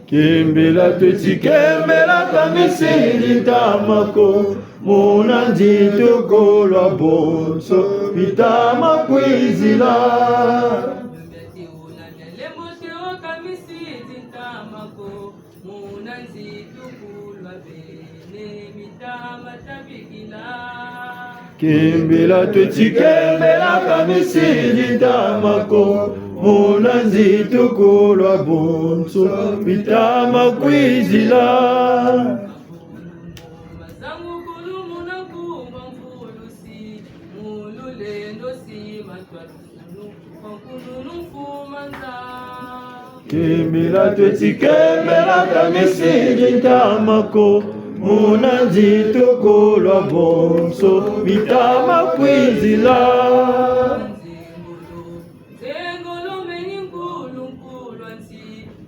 kembela twetsi kembela kamisiri ntamako munanji tukulwa bonso mitama kwizila kembela twetsi kembela kamisiri ntamako munanji tukulwa bonso mitama kwizila kembela twetsi kembela kamisiri ntamako munanji tukulwa bonso mitama kwizila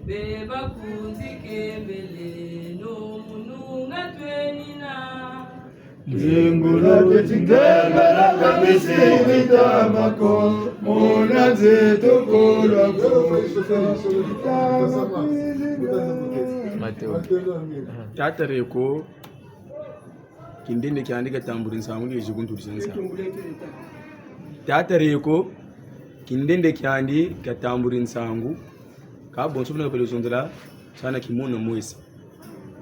beba kunzikembele no mununga twenina Zingula kuchitembera kabisi vitamako Muna zetu kula tatare ko kindende kyandika tamburin samu ke jigun tursinsa tatare ko kindende kyandi ka tamburin sangu ka bonso na pele sondra sana kimono moisa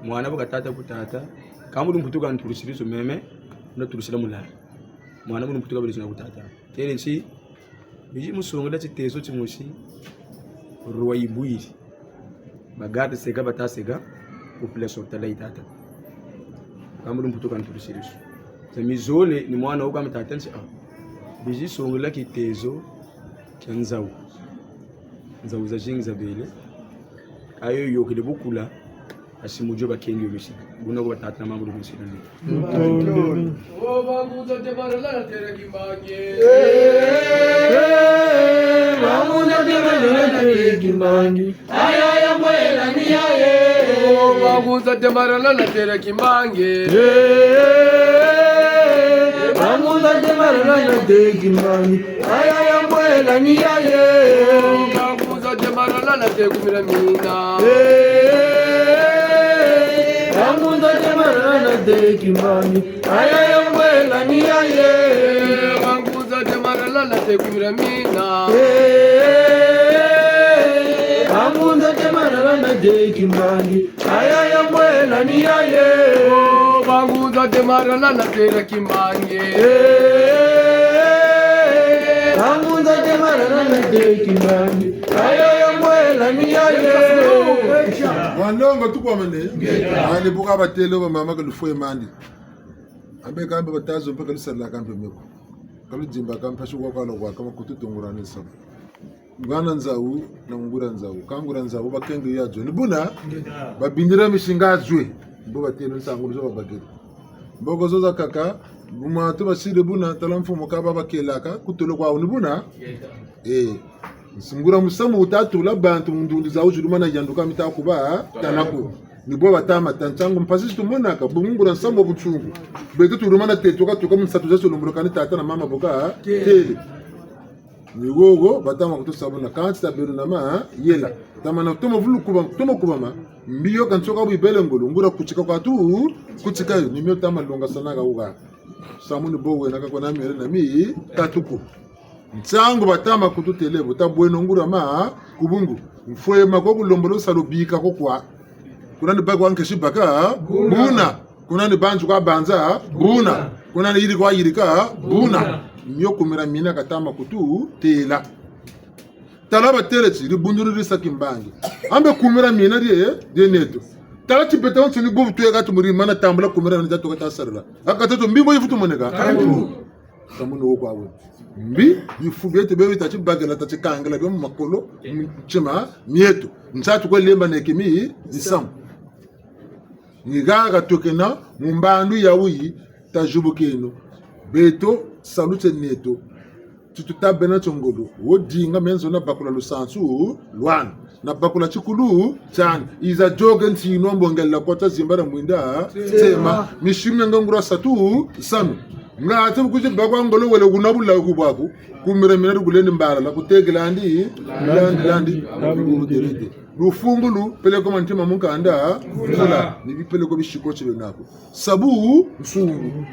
mwana baka tata kutata kamu dum putuga nturisiri so meme na turisira mulala mwana mun putuga pele sondra kutata tele nchi biji musongo da chiteso chimushi ruwaibuiri bagada sega bata sega population talai tata kamu dum putuga nturisiri so zamizole ni mwana uga mtata nchi biji songo la kitezo kyanzau nzau za jingi za bele ayo yokile bukula asimujo bakendi yobishi buna ko batata na mambo yobishi nani oba kuza te barala tere kimbange Ramuna temalala tere kimbangi Ayaya mwela ni aye oba kuza te barala tere kimbange Ramuna temalala tere kimbangi Ayaya mwela ni aye oba kuza te barala tere kumira mina Ramuna temalala tere kimbangi Ayaya mwela ni aye kuza te barala tere kumira mina Ramuna temalala tere kimbangi Ayaya mwela ni aye oba kuza te barala tere kimbange Ramuna temalala tere kimbange Ayaya mwela ni aye Wanongo tukwa mene ali buka batelo ba mama ka lufoye mandi abe kambe batazo mpaka lisala kambe meko kalu jimba kambe shuwa kwa lokwa kama kututungurani sabu ngana nzau na ngura nzau kangura nzau bakenge ya joni buna babindira mishinga jwe mbo batelo nsangu zo babagere mbogo zoza kaka buma to basire buna talamfumo ka babakelaka kutolo kwa unibuna Singura musamu utatu la bantu mundundi za ujuru mana yanduka mita kuba tanako nibo batama tanchangu mpasisi tumonaka bungura nsambo buchungu beto turumana tetoka tuka msatu zeso lumurukani tata na mama boka tele nigogo batama kutu sabuna kanti taberu na ma yela tamana tomo vulu kuba ma mbiyo kanchoka bibele ngolo ngura kuchika kwa tu kuchika yo nimyo tama longa sanaka uga samuni bowe naka kwa nami na mi tatuko Nchangu batama kututele buta bueno ngura ma kubungu mfoye makoku lombolo salobika kokwa kunani bagwa nkeshi baka buna kunani banju kwa banza buna kunani yiri kwa yirika buna myo kumira mina katama kutu tela talaba telechi ribunduru risakimbangi ambe kumira mina die neto tala chipeta onchini govu tuega tumuri mana tambula kumira nja toka tasarla akatato mbimbo yifutu moneka samuni wo kwa mbi yifubete bewe tachi bagala tachi kangala be makolo chima mieto nsatu ko lemba nekemi disam nigaga tokena mumbandu yawi tajubukeno beto salute neto tututa bena chongolo wodinga menzo na bakula lusansu lwan na bakula chikulu chan iza jogen tino mbongela kota zimbara mwinda tema mishimya ngangura satu sanu nga ati kuji bagwa ngolo wele kunabula kubako kumira mina ruguleni mbara la kutegelandi landi ruderede rufungulu pele ko mantima munka anda fula ni bipele ko bishiko chebe nako sabu nsungu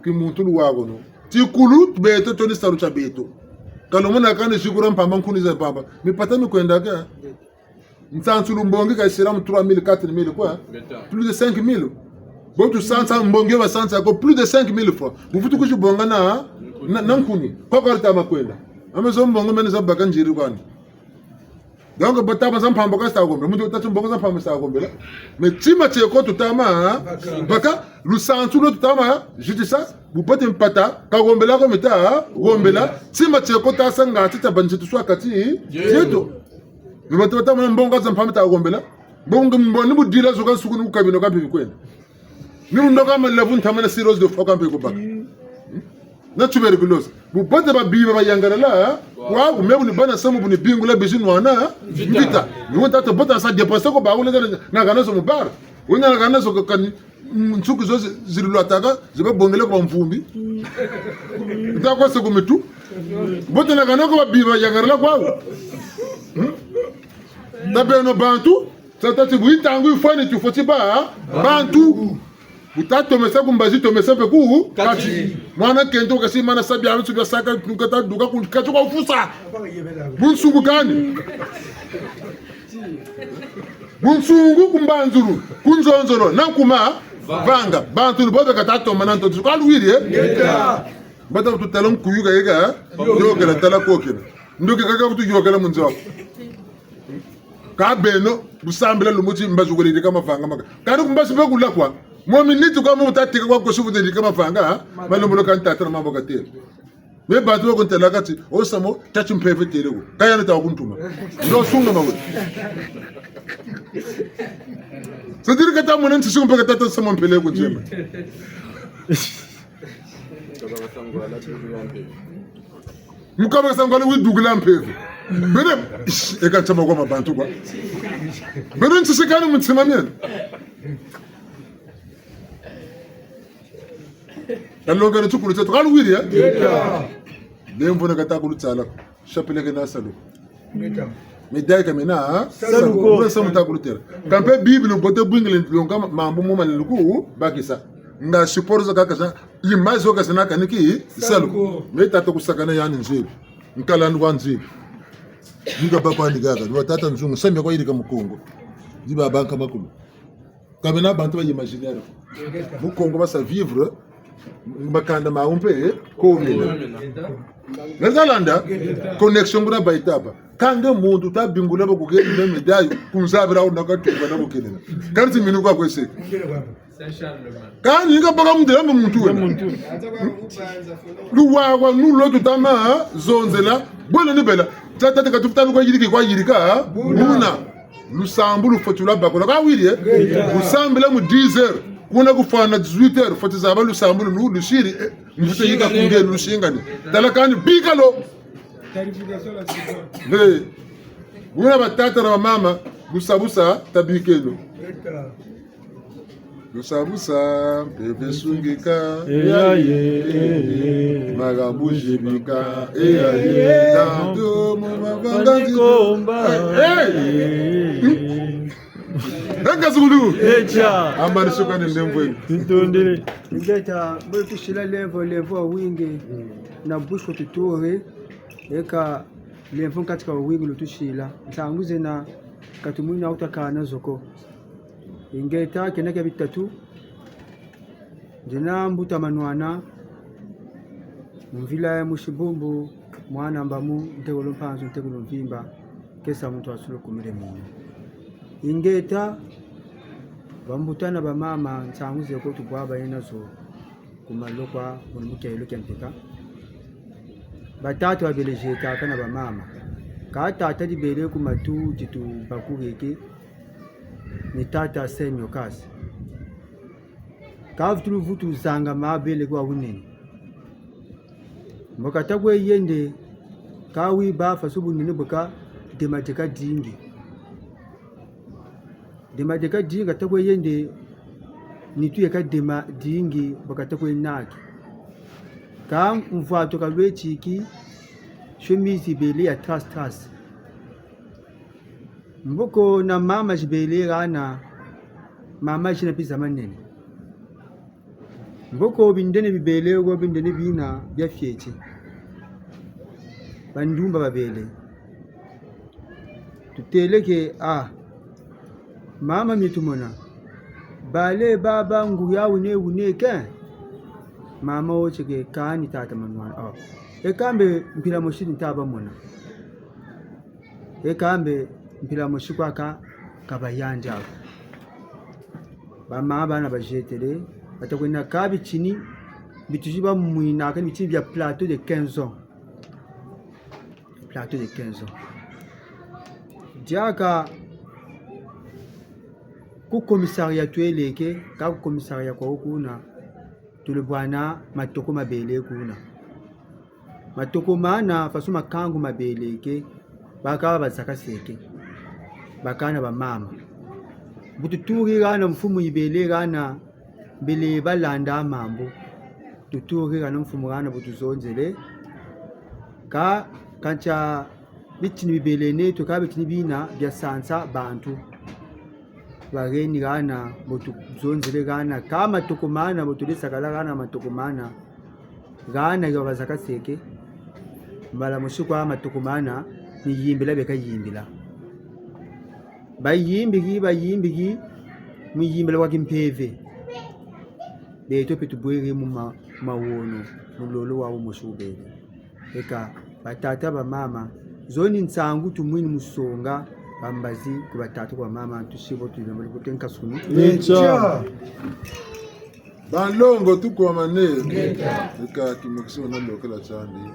kimuntulu wako no tikulu beto toni saru cha beto kalomona kana shikura mpamba nkuniza pamba mipata mikwenda ka ntsansulu mbongi ka sira 3000 4000 quoi plus de 5000 bon tu sens mbongi va sens ko plus de 5000 fois bufutu kuji bonga na nkuni ko karta makwenda amezo mbongo meneza baka njiri kwani donc batama zampamba ka sta gombe mutu tatu mbongo zampamba sta gombe mais tima cheko tutama baka lusansulo tutama jitisa bupate mpata ka gombe la ko meta gombe la tima cheko ta sanga tita banjitu swa kati yeto mbato tutama mbongo zampamba ta gombe la bongo mboni budila zoka sukunu kabino ka bibi kwenda ni ndoka melevu ntamana serious de foka mpe ko baka na tuberculose bubote babiba bayangarala kwa kumebu ni bana samu buni bingula bijinu wana vita ni wonta to bota sa dépasser ko ba wona na kana so mubar wona na kana so kan nsuku zo zirilu ataka zibe bongele ko mvumbi ndako se kumitu bote na kana ko babiba yangarala kwa tabeno bantu tata buitangu ifani tufoti ba bantu Butato mesa kumbazi to mesa peku kati mwana kento kasi mana sabi alu tsuga saka kata duka kati kwa ufusa bunsungu kani bunsungu kumbanzuru kunzonzoro nankuma vanga bantu bobe katato mananto tsuka luwiri bata tutalon kuyuga yega yogela tala kokena ndoke kaka butu yogela munzo ka beno busambela lumuti mbazugolide kama vanga maka kandi kumbazi pekula kwa Mominiti kwa mutatika kwa kusufu de kama fanga malumulo kan tatra mambo katero me batu ko ntela kati osamo tachi mpeve terego kaya nta kuntuma ndo sunga mawe sadiri kata mona ntsi mpeka tata samo mpele ko njema mukaba sangwala widugula mpeve bene ekatama kwa mabantu kwa bene ntsi kana mtsima mena Nalonga na chukulu tsetu kalu wiri ya lembo na kata kulu tsala shapile ke na salu medai ka mena salu ko samu ta kulu tera kampe bible bote bwingile longa mambo mo maluku bakisa nga support za kaka imazo ka sana kaniki salu meta to kusakana yani nzibi nkala ndwa nzibi nga baba ni gaga ni watata nzungu sembe kwa iri ka mukongo diba banka makulu kamena bantu ba imaginaire mukongo basa vivre makanda maumpe komina nazalanda connexion kuna baitaba kange mundu tabingula bakugenda medayo kunzabira unakatuba nabukenena kanti minuka kwese kani ngabaka mudela muntu wena luwawa nulo tutama zonzela bwana nibela tata katufutana kwa yirika buna lusambu lufotula bakola ka wiri lusambela mu 10h kuna kufana 18h foti zaba lusambu lushiri mvuto yika kungeni lushingani talakani bigalo hey kuna batata na mama busabusa tabikelo lusabusa bebe sungika magambu jibika tanto mumabanga komba Nanga zulu amani sukani ndemvweni tindondele ngeta mwe tushila levo wingi na busho tutore eka levo katika wingi lutushila ntanguze na katumuna utakana zoko ingeta keneke bitatu jina mbuta manwana mvila ya mushibumbu mwana mbamu ntegolo mpanzo ntegolo mvimba kesa mtu asulo kumire mungu ingeta bambutana ba mama ntanguze ko tubaba yenazo kumalokwa mulukelo kempeka batatu abelejeta kana ba mama ka tata libere ku matu titu bakugeke ni tata senyo kasi ka vutulu vutu zanga mabele kwa unene mbokata kwe yende ka wi ba fasubu nene boka demateka dingi demateka dinga takwe yende nituye ka dema dingi bokata kwe naki ka mvato ka lwechiki shemizi bele ya tras mboko na mama jibele gana mama jina pisa manene mboko bindene bibele go bindene bina bya fyeke bandumba babele tuteleke mama mitumona bale baba ngu ya une ke mama ocheke kani tata manwana ekambe mpila moshini taba mona ekambe mpila moshikwa kabayanja bama bana bajetele batakwena kabi chini bitujiba mwina kan bichi bya plateau de 15 ans diaka ku commissariat tueleke ka ku commissariat kwa kuna tulibwana matoko mabele kuna matokomana faso makangu mabeleke bakaba bazakaseke bakana ba mama bututuri gana mfumu ibele gana bele balanda mambo tuturi gana mfumu gana butuzonzele ka kancha bitini bibele neto ka bitini bina bya sansa bantu bageni gana butuzonzele gana kama tokomana butulisa kala gana matokomana gana yo bazakaseke mbala mushikwa matokomana ni yimbila beka yimbila bayimbigi muyimbila kwa kimpeve beto petubwere mu mawono mulolo wawo mushubele eka batata ba mama zoni nsangu tumwini musonga bambazi ku batata kwa mama tushibo tulembele kutenka sunu Nicha Banlongo tuko mane eka kimekisho na lokela chandi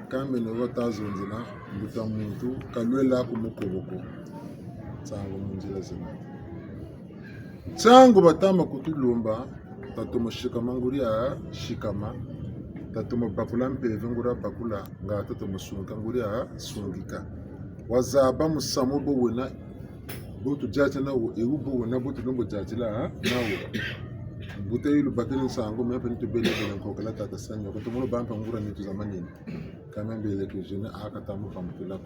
kambe no watazonzela mbuta muntu kalwela kumukoboko sango munjila zina sango batama kutulumba tatomo shikama nguria shikama tatomo bakula mpeve ngura bakula nga tatomo sunga nguria sungika wazaba musamo bo wena botu jaje na wo ewu bo wena botu nombo jaje la nawo bute yilu bakini sango me pe ntubele bele nkokala tata sanya ko tomo bampa ngura ni tuzamanini kamembe le ke jene akatamu pamutula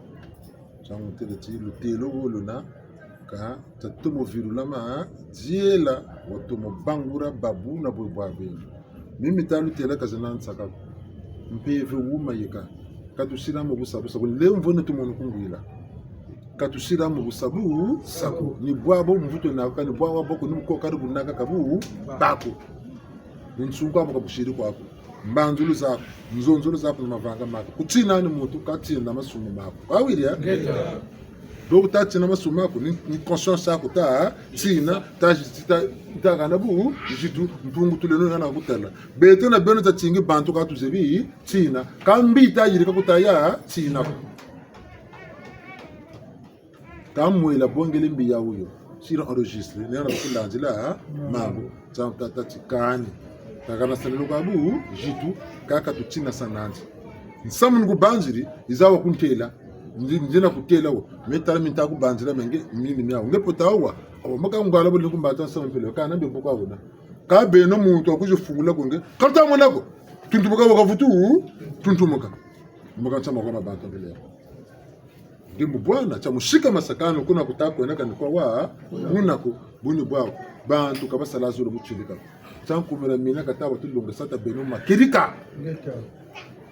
sango tele ti lutelo woluna ka tatumo virulama diela watomo bangura babu na bobwabe mimi talu tela kazana nsaka mpeve wuma yeka katusira mu busabu sabu lemvone tumono kungwila katusira mu busabu sabu ni bwabo mvuto na ka ni bwabo boko ni ko karibu naka kabu bako nsunga mu kabushiri kwako mbanzulu zako mzonzulu zako mavanga mako kutsina ni mutu katsina masumu mako awiri ya donc ta tina masuma ko ni conscience ko ta tina ta kana bu jitu mpungu tuleno na kutala beto na beno ta tingi bantu ka tuzebi tina kambi ta yiri ka kutaya tina kamwe la bongele mbi ya uyo sira enregistre ne na kulanzila mambo ta tikani ta kana sanelo ka bu jitu kaka tutina sananzi nsamu ngubanjiri izawa kuntela ndina kutela wo metala minta ku banzira menge mini mya ngepota wa maka ngala bo likumbatsa sampele kana mbe bokwa bona ka beno muntu akujifungula konge karta mona ko tuntumuka wakavutu tuntumuka maka chama kwa mabantu mbele ndimbu bwana cha mushika masakano kuna kutako enaka ni kwa wa unako buni bwao bantu kabasala zulu muchilika chankumira mina katawa tulonga sata beno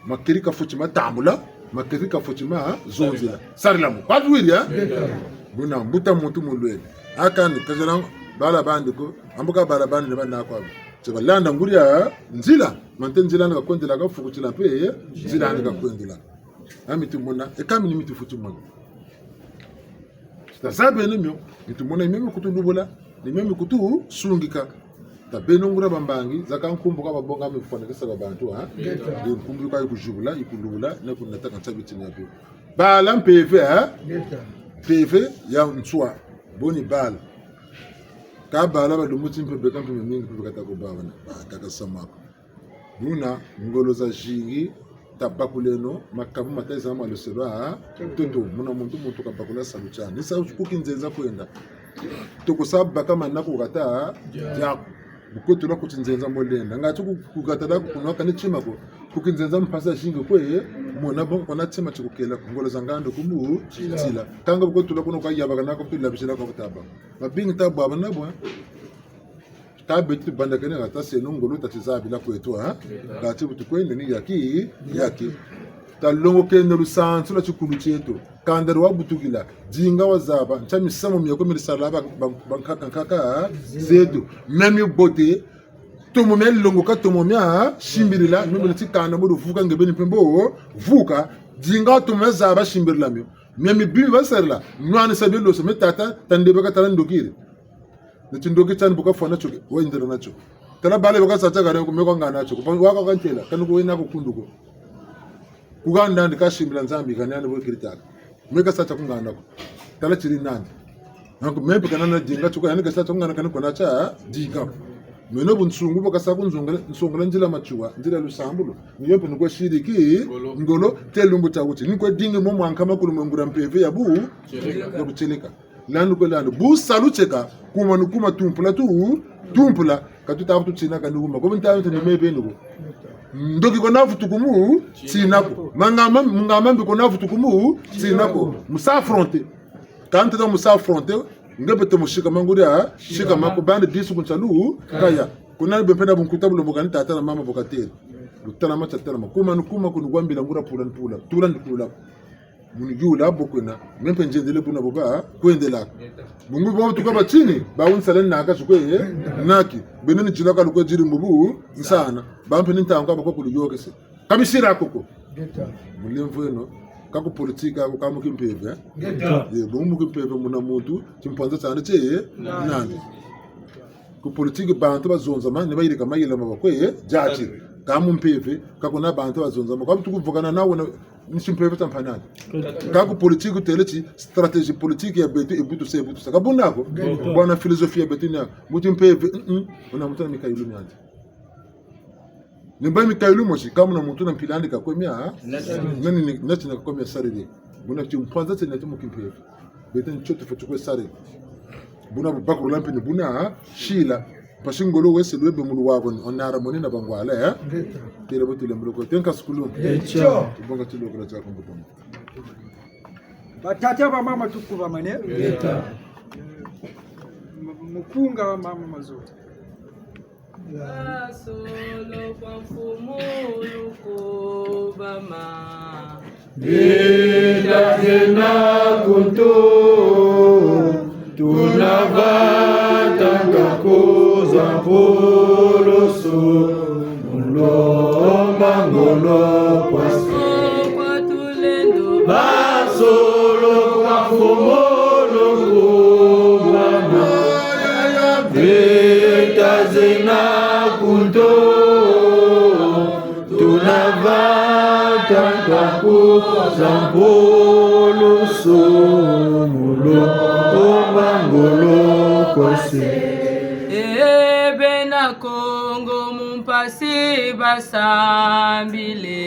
makirika fuchi matambula makirika fuchima zonzila sarilamu padwili ya buna mbuta muntu mulwele akani kazana bala bandiko ambuka bala bandi bana kwa tsheba landa nguria nzila mante nzila nga kwendela ka fukuchila pe nzila nga kwendela amitu mona ekami ni mitu fuchima stazabe nemyo mitu mona imemi kutulubula nimemi kutu sungika tabenongura bambangi zakankumbuka babonga mifanekesa babantu ha ndio kumbuka ikujubula ikulubula na kunataka nsabiti nyapi bala mpeve ha peve ya nswa boni bala ka bala badumuti mpebe kampe mingi mpebe katako bana kaka samako nuna ngolo za jingi tabakuleno makabu mataiza ama loselo ha toto muna muntu kabakula saluchana nisa kukinzenza kwenda tokusaba kama nako kata jako bukoto la kutinzenza molenda ngati kukatala kunwaka ni chima ko kukinzenza mpasa shingo kwe mona bon kona chima chikukela ngolo zangando kumu tsila kanga bukoto la kuno kaya bakana ko pila bishila ko taba mabingi taba bana bwa tabetu banda kene ngata seno ngolo tatizabi la kwetu ha ngati butukwende ni yaki talongo kene lusanzu la chikulu chetu kandari wa butukila jinga wazaba nchami samo miyako milisalaba bankaka zetu memi bote tomo melongo ka tomo mya shimbirila mimi tikana mudu vuka ngebeni pembo vuka jinga tomo zaba shimbirila memi bimi basarla nwana sabelo so metata tandebe ka tarandokire ntindoki tani buka fona choke wendera nacho tala bale baka sacha gare ko meko ngana nacho ko waka kantela kanu ko wena ko kunduko kuganda ndikashimbira nzambi kanani bo kiritaka meka sacha kungana ko tala chiri nandi nango mepe kanana jinga chuka yani kasa chungana kana kona cha jinga meno bunsungu bakasa kunzongela njila machua njila lusambulo niyo peno kwa shiriki ngolo telumbu tawuti nikwe dinge mo mwanka makulu mongura mpeve ya bu ya bucheleka landu ko landu bu salucheka kuma tumpula katuta futu china kanuma ko bintayo tene mebe nugo ndoki ko nafutu kumu sinako mangama ko nafutu kumu sinako musa affronter quand tu musa affronter ngebe mushika manguria shika mako bande disu kunchalu kaya kuna bempenda bunkuta bulo bokani tata na mama bokateri lutana macha tana makuma nukuma kunugwambila ngura pula munijula bokuna mempe njendele buna boba kwendela mungu bo tukaba chini ba unsalen naka chukwe naki beneni jilaka lukwe jiri mubu nsana bampe nintanga bako kuluyokese kamishira koko mulemveno kako politika ko kamu kimpeve ye bomu kimpeve muna muntu chimpanza cyane cye nandi ku politika bantu bazonza mane bayireka mayela mabakwe jaji kamu mpeve kako na bantu bazonza mako tukuvugana nawe nchimpeve tampanani kako politika telechi strategy politika ya betu ebutu saka bunako bwana filosofia betu na mutu mpeve una mutana mikailu nyanja nimba mikailu moshi kama na mtu na mpilandi kakomia nani nati na kakomia saride buna chimpanza tena tumu kimpeve betu nchoto fachukwe saride buna bakuru lampi ni buna shila pashingolo wese lwebe mulu wabo onara monina bangwala tele botu lembroko tenka skulu bonga tilo kala cha kombo batata ba mama tukuva mane mukunga wa mama mazote solo kwa mfumulo kobama bila tena kunto tunavatanga kuza poloso mulomba ngolo kwa tulendo basolo kwa fumolo kubama vita zina kunto tunavatanga kuza poloso mulomba ngolo kwase bena Kongo mumpasi basambile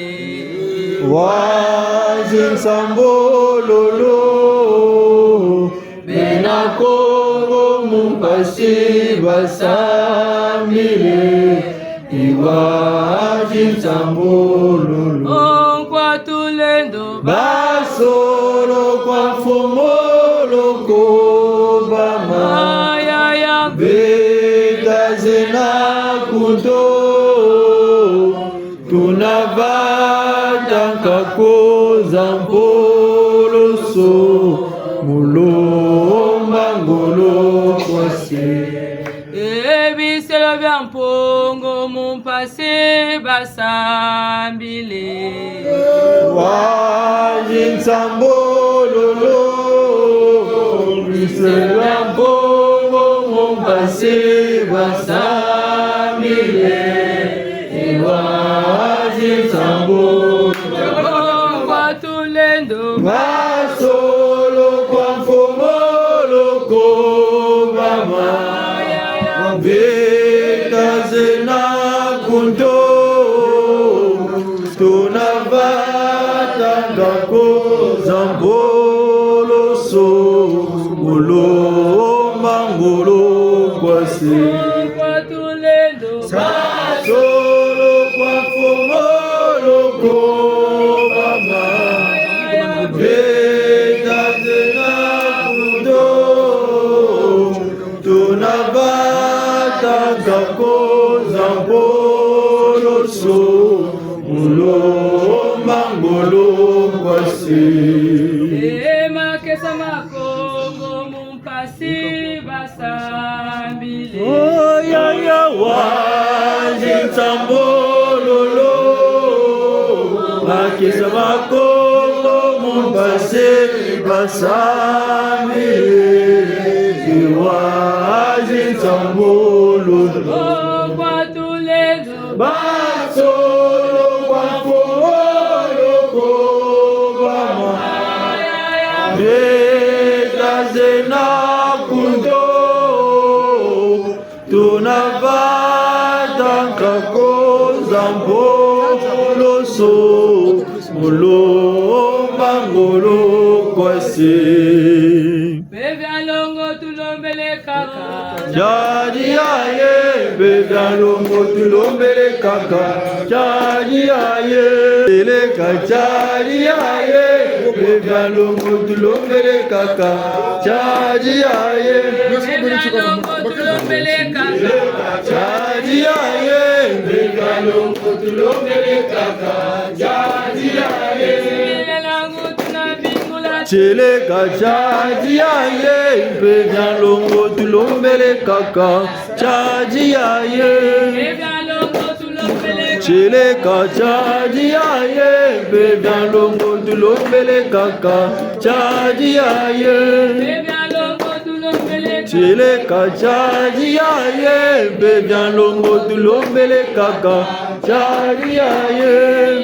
wazin sambololo bena Kongo mumpasi basambile iwazin sambololo kwa tulendo basolo kwa fomolo kobama Beta zena kunto tunavata kakoza mpoloso mulomba ngolo kwase ebiselo bya mpongo mumpase basambile wajinsambololo biselo bya mpongo mumpase basambile wajinsambololo kwa tulendo basolo kwa mfomolo kobama Vita zena kunto tunavata ngako zambolo so mulomba ngolo kwase kwa tulendo basolo kwa fomolo kobama Vita zena kunto tunavata kakoza mpoloso mulomba ngolo kwase makesa makongo mumpasi basambile oyaya wajinsambololo makesa makongo mumpasi basambile wajinsambololo kwa tulendo basolo kwa fomolo kobama Veta zena kunto tunavata mulomba ngolo kwasi Bevya longo tulombele kaka. Jadi aye bevya longo tulombele kaka Jadi aye Eleka jadi aye bevya longo tulombele kaka Jadi aye Bevya longo tulombele kaka. Jadi aye bevya longo tulombele kaka Jadi aye Bevya longo tunabingula. Chile kachaji aye bevya longo tulombele kaka Chaji aye Bevya longo tulombele kaka. Chile kachaji aye bevya longo tulombele kaka Chaji aye Bevya longo tulombele kaka. Chile kachaji aye bevya longo tulombele kaka Chaji aye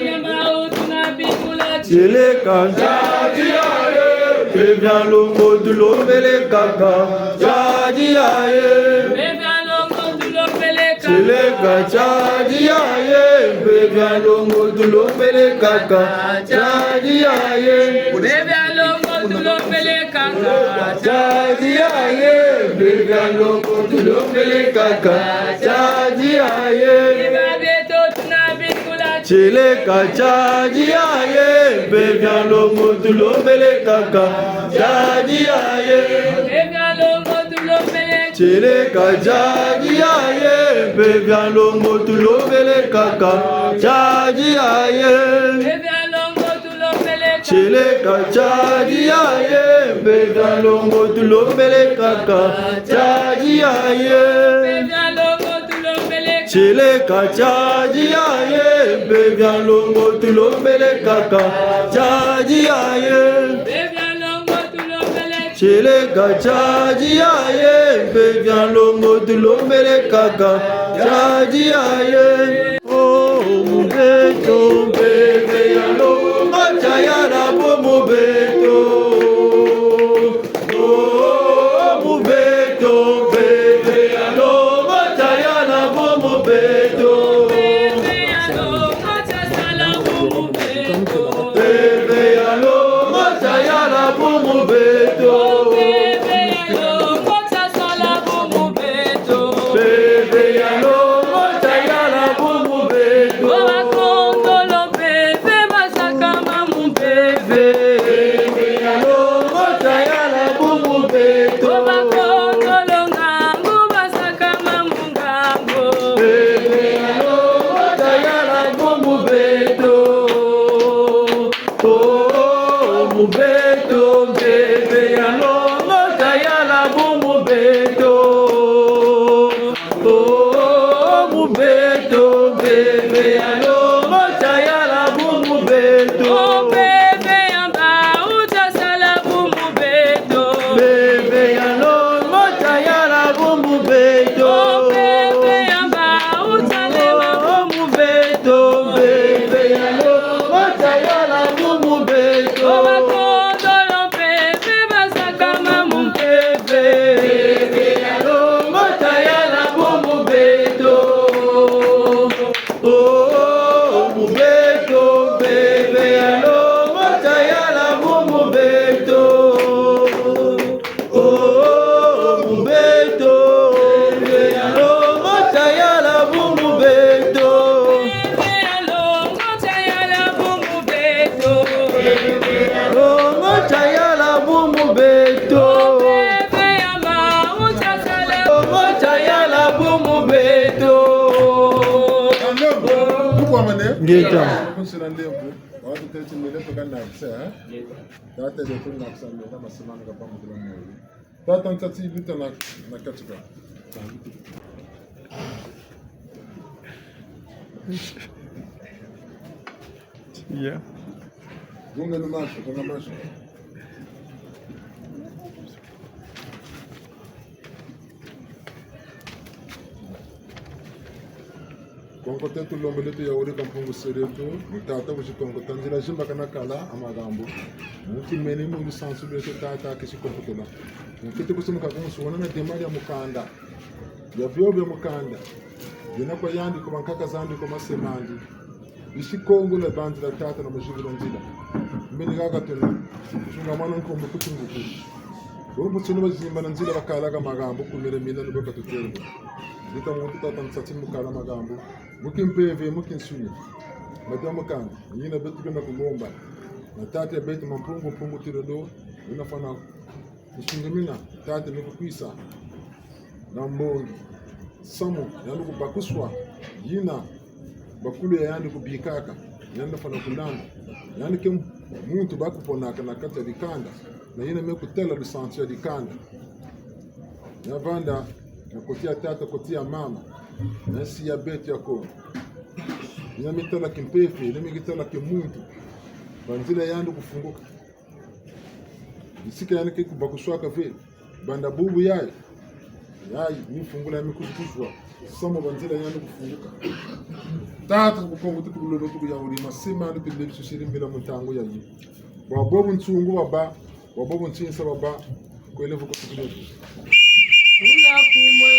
Yambao tunabingula. Chile kachaji aye bevya longo tulombele kaka Chaji aye Bevya longo tulombele kaka. Chile kachaji aye bevya longo tulombele kaka Chaji aye Bevya longo tulombele kaka. Chaji aye bevya longo tulombele kaka Chaji aye Ibabeto tunabingula. Chile kachaji aye bevya longo tulombele kaka Chaji aye Bevya longo tulombele kaka. Chile kachaji aye bevya longo tulombele kaka Chaji aye Bevya longo tulombele kaka. Chile kachaji aye bevya longo tulombele kaka Chaji aye Bevya longo tulombele kaka. Chile kachaji aye bevya longo tulombele kaka Chaji aye Bevya longo tulombele kaka. Chile kachaji aye bevya longo tulombele kaka Chaji aye Oh mubeto bebe yalo Machayana po mubeto Oh mubeto bebe yalo Machayana po mubeto Bebe yalo Machayana po mubeto Bebe yalo Machayana po mubeto Ngeta. Kusira ndevu. Watu tete milepo kana kisa. Data de kuna kusamba kama simama kwa pamoja na mmoja. Tata mtati vita na katika. Yeah. Gunga no macho, kuna macho. Kongo tetu lombe letu ya uri kampungu seretu mtata kushikongo tanzila jimba kana kala amagambo mukimeni mu sansu beto tata kishikongo tola mukiti kusumuka kunsuwana na demari ya mukanda ya vyobyo mukanda bina kwa yandi kwa nkaka zandi kwa masemandi isikongo na banzi la tata na mashigiro nzila mbini gaga tena shunga mwana nkombe kutunguku urubu tsino bazimba na nzila bakalaga magambo kumire mina nubaka tuterwa dita muntu tata nsatsi mukala magambo mukimpeve mukinsuni madama kan yina betu kena kulomba na tata ya betu mpungu tirodo unafana nishungamina tata nikukwisa na mbongi samu yandu kubakuswa yina bakulu ya yandu kubikaka yanda fana kulanda yani ke muntu bakuponaka na kata dikanda na yina mekutela lisansi ya dikanda ya vanda na kotia tata kotia mama na si ya betu yako yina mitala kimpefe yina mitala kimuntu banzila yandu kufunguka isika yani ke kubakuswa kafe banda bubu yayi nifungula ya mikushwa somo banzila yandu kufunguka tata kukongo tukulolo tukuyauri masima ndu tulebisu shirimbila mutango yayi wabobu ntungu wabobu ntsinsa baba kwelevu kutukulevu kuna kumwe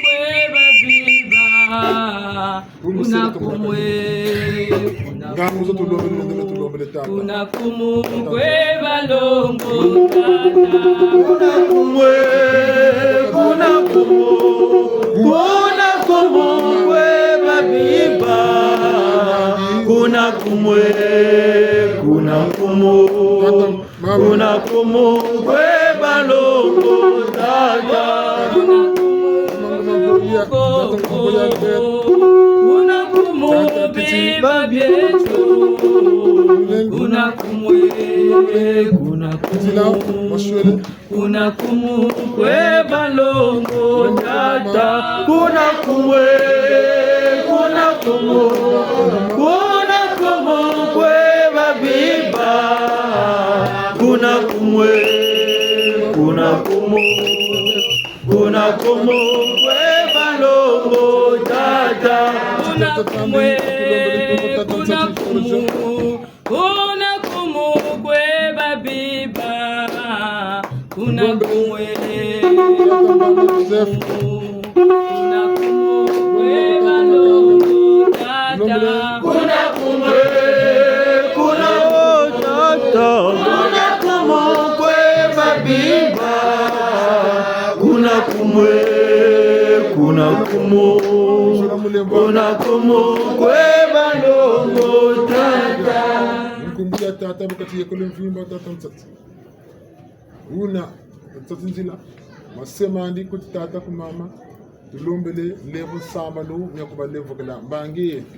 kwe babiba kuna kumwe ngamuzo tulombele tata kuna kumwe balongo tata kuna kumwe babiba kuna kumwe balongo tata kuna biba byetu kuna kumwe balongo tata kuna kumwe babiba kuna kumwe balongo tata kuna kumwe babiba kuna kumwe balongo tata kuna kumwe balongo tata mkumbuya tata bakati yekole mvimba tata mtsatsi una mtsatsi nzila masema andi kuti tata kumama tulombele levo samba no nyakuba levo kala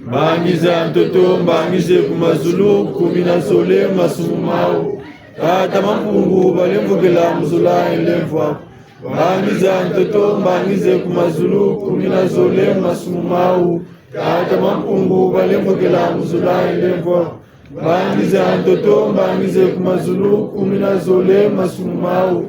mbangiza mtoto mbangize kumazulu kumina sole masumau tata mampungu balemvukela mzula ilemvwa mbangiza mtoto mbangize kumazulu kumina sole masumau tata mampungu balemvukela mzula ilemvwa mbangiza mtoto mbangize kumazulu kumina sole masumau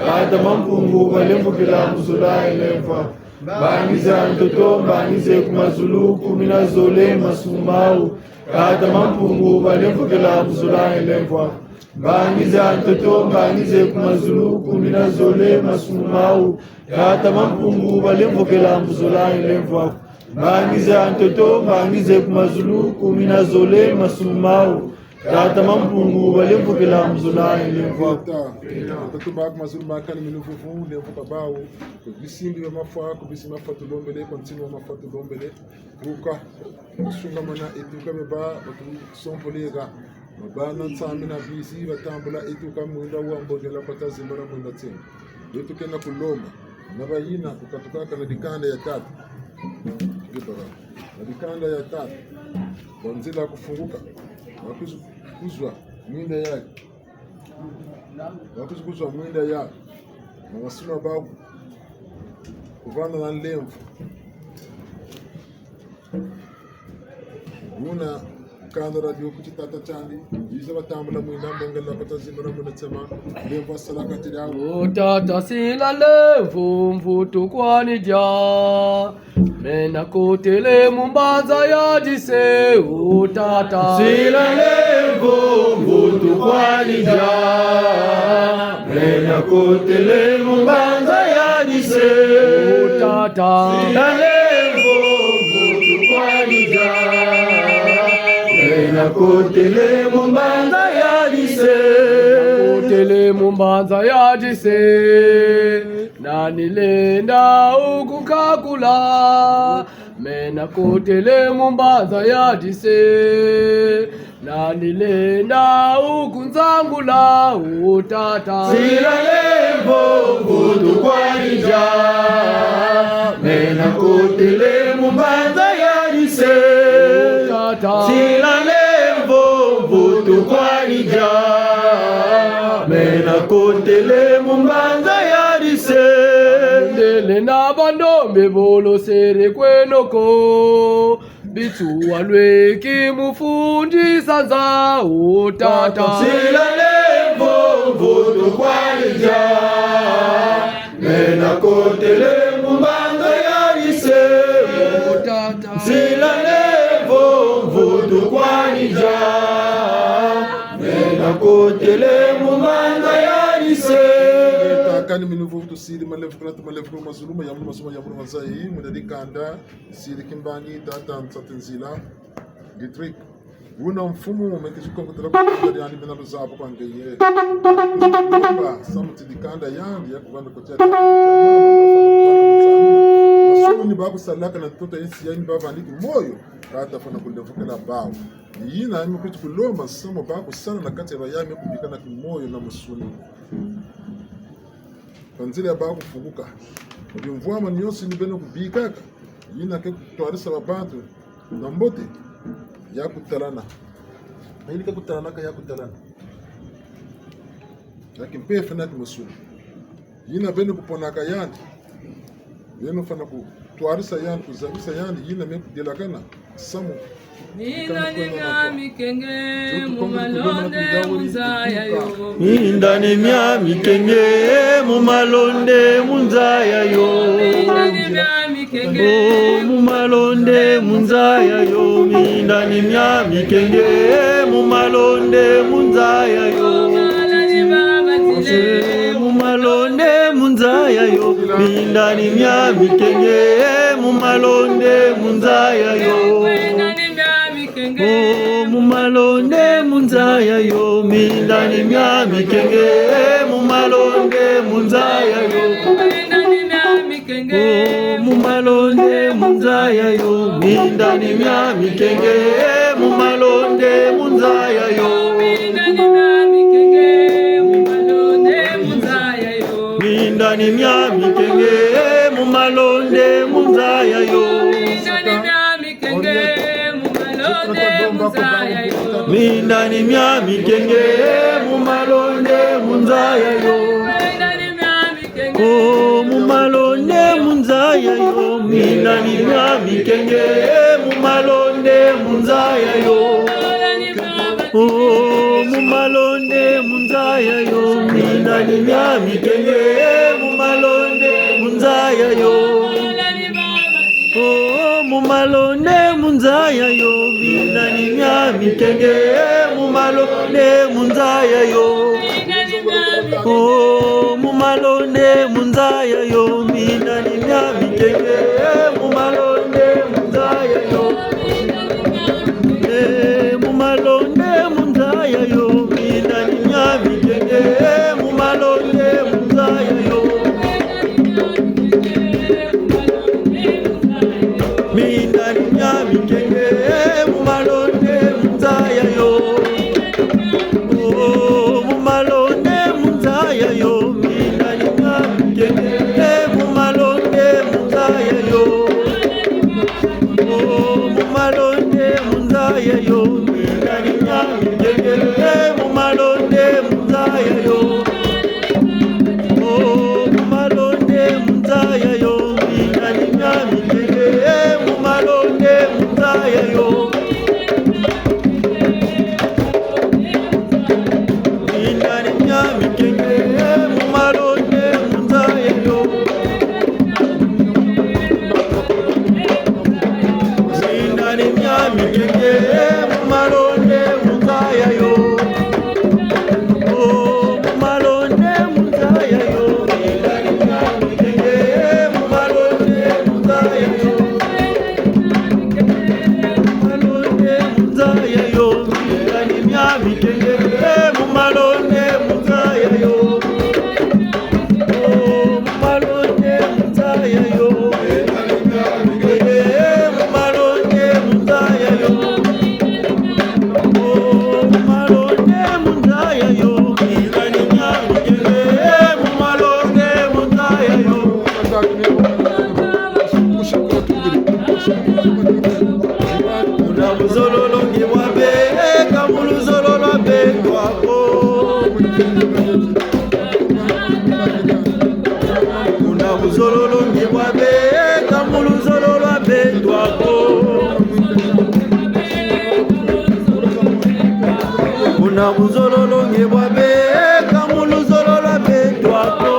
tata mampungu balemvukela mzula ilemvwa bangiza mtoto mbangize kumazulu kumina zole masumau kata mampungu balemvukela mzula ilemvwa bangiza mtoto mbangize kumazulu kumina zole masumau kata mampungu balemvukela mzula ilemvwa bangiza mtoto mbangize kumazulu kumina zole masumau kata mampungu balemvukela mzula ilemvwa tatu bak mazul makani minufufu levo kabao bisindi wa mafa ko bisima fatu lombele continue ma fatu lombele ruka sunga mana etuka beba batu sompolega mabana tsamina bisi batambula etuka mwinda wa mbogela pata zimbara mwinda tsenga yetu kena kulomba nabayina tukatuka kana dikanda ya tatu na dikanda ya tatu bonzila kufunguka wakuzwa mwinda yake wakuzwa mwinda yake na wasuna babu kuvana na lemvu muna kanda radio kuti tata chandi iza batambula mwinda mbongela patazimara muna tsema lemvu asalaka tirawo tata sila lemvu mvutu kwani ja mena kotele mumbaza ya jise tata sila lemvu mvutu kwani ja mena kotele mumbaza ya jise tata sila lemvu kotele mumbanza ya dise kotele mumbanza ya dise nanilenda ukukakula mena kotele mumbanza ya dise nanilenda ukunzangula utata silalembo kutukwanija mena kotele mumbanza ya dise utata silalembo kutukwanija mena kotele mumbanza ya dise ndele na bandombe bolosere kwenoko bituwa lweki mufundisa nza utata silalembo kutukwanija mena kotele mumbanza ya dise utata silalembo kutukwanija mena kotele mumbanza ya dise kani minuvu tusiri malefu kuna mazuluma ya masuma ya mazai mudadi kanda siri kimbangi tata nsatinzila Dietrich una mfumo umekishuka kutaka kutaka yani mena luzapo kwa ngeye kwa samuti dikanda yani ya kuvanda kocha masumu ni babu salaka na tota yensi yani baba andiki moyo kata fana kundevuka na bao yina ime kwitu kulomba samo babu sana na kati ya bayami kubikana kimoyo na musuni kanzile ba kufunguka ubimvua manyosi ni beno kubikaka yina ke kutwarisa babantu na mbote ya kutalana ili ka kutalana ka ya kutalana lakini pia fana kumusuru yina beno kuponaka yani beno fana kutwarisa yani kuzabisa yani yina me kudelakana samu Nina ninga mikenge mumalonde munzaya yo Ninda nimya mikenge mumalonde munzaya yo Nina nimya mikenge mumalonde munzaya yo Ninda nimya mikenge mumalonde munzaya yo mumalonde munzaya yo Ninda nimya mikenge mumalonde munzaya yo mumalonde munzaya yo mindani mya mikenge mumalonde munzaya yo mumalonde munzaya yo mindani mya mikenge mumalonde munzaya yo mindani mya mikenge mumalonde munzaya yo mindani mya mikenge mumalonde munzaya yo mumalonde munzaya yo mindani mya mikenge mumalonde munzaya yo mumalonde munzaya yo mindani mya mikenge mumalonde munzaya yo mumalonde munzaya yo mindani mya mikenge mumalonde munzaya yo mumalonde munzaya yo mindani mya mikenge mumalonde munzaya yo mumalonde munzaya yo mindani mya mikenge mumalonde munzaya yo mindani mya mikenge mumalonde munzaya yo mumalonde munzaya yo mindani mya mikenge mumalonde munzaya yo mumalonde munzaya yo mindani mya mikenge mumalonde munzaya yo mumalonde munzaya yo mindani mya mikenge mumalonde munzaya yo mindani mya mikenge mumalonde munzaya yo mindani mya mikenge mumalonde munzaya yo Kuna buzololo ngibwabe kamuluzololo abetwako. Kuna buzololo ngibwabe kamuluzololo abetwako.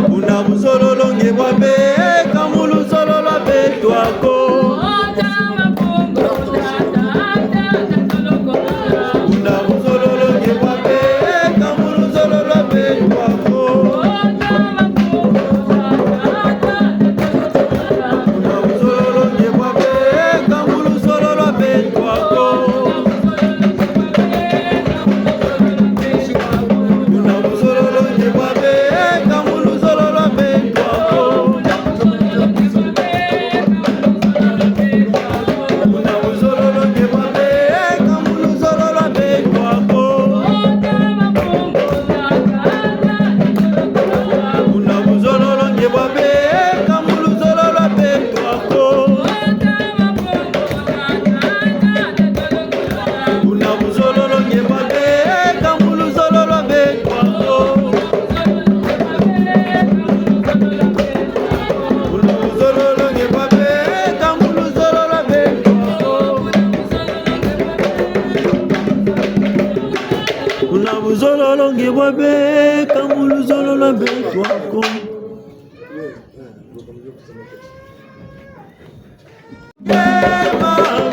Kuna buzololo ngibwabe kamuluzololo abetwako. Buzololo ngibwabe kamuluzololo abetwako. Mama,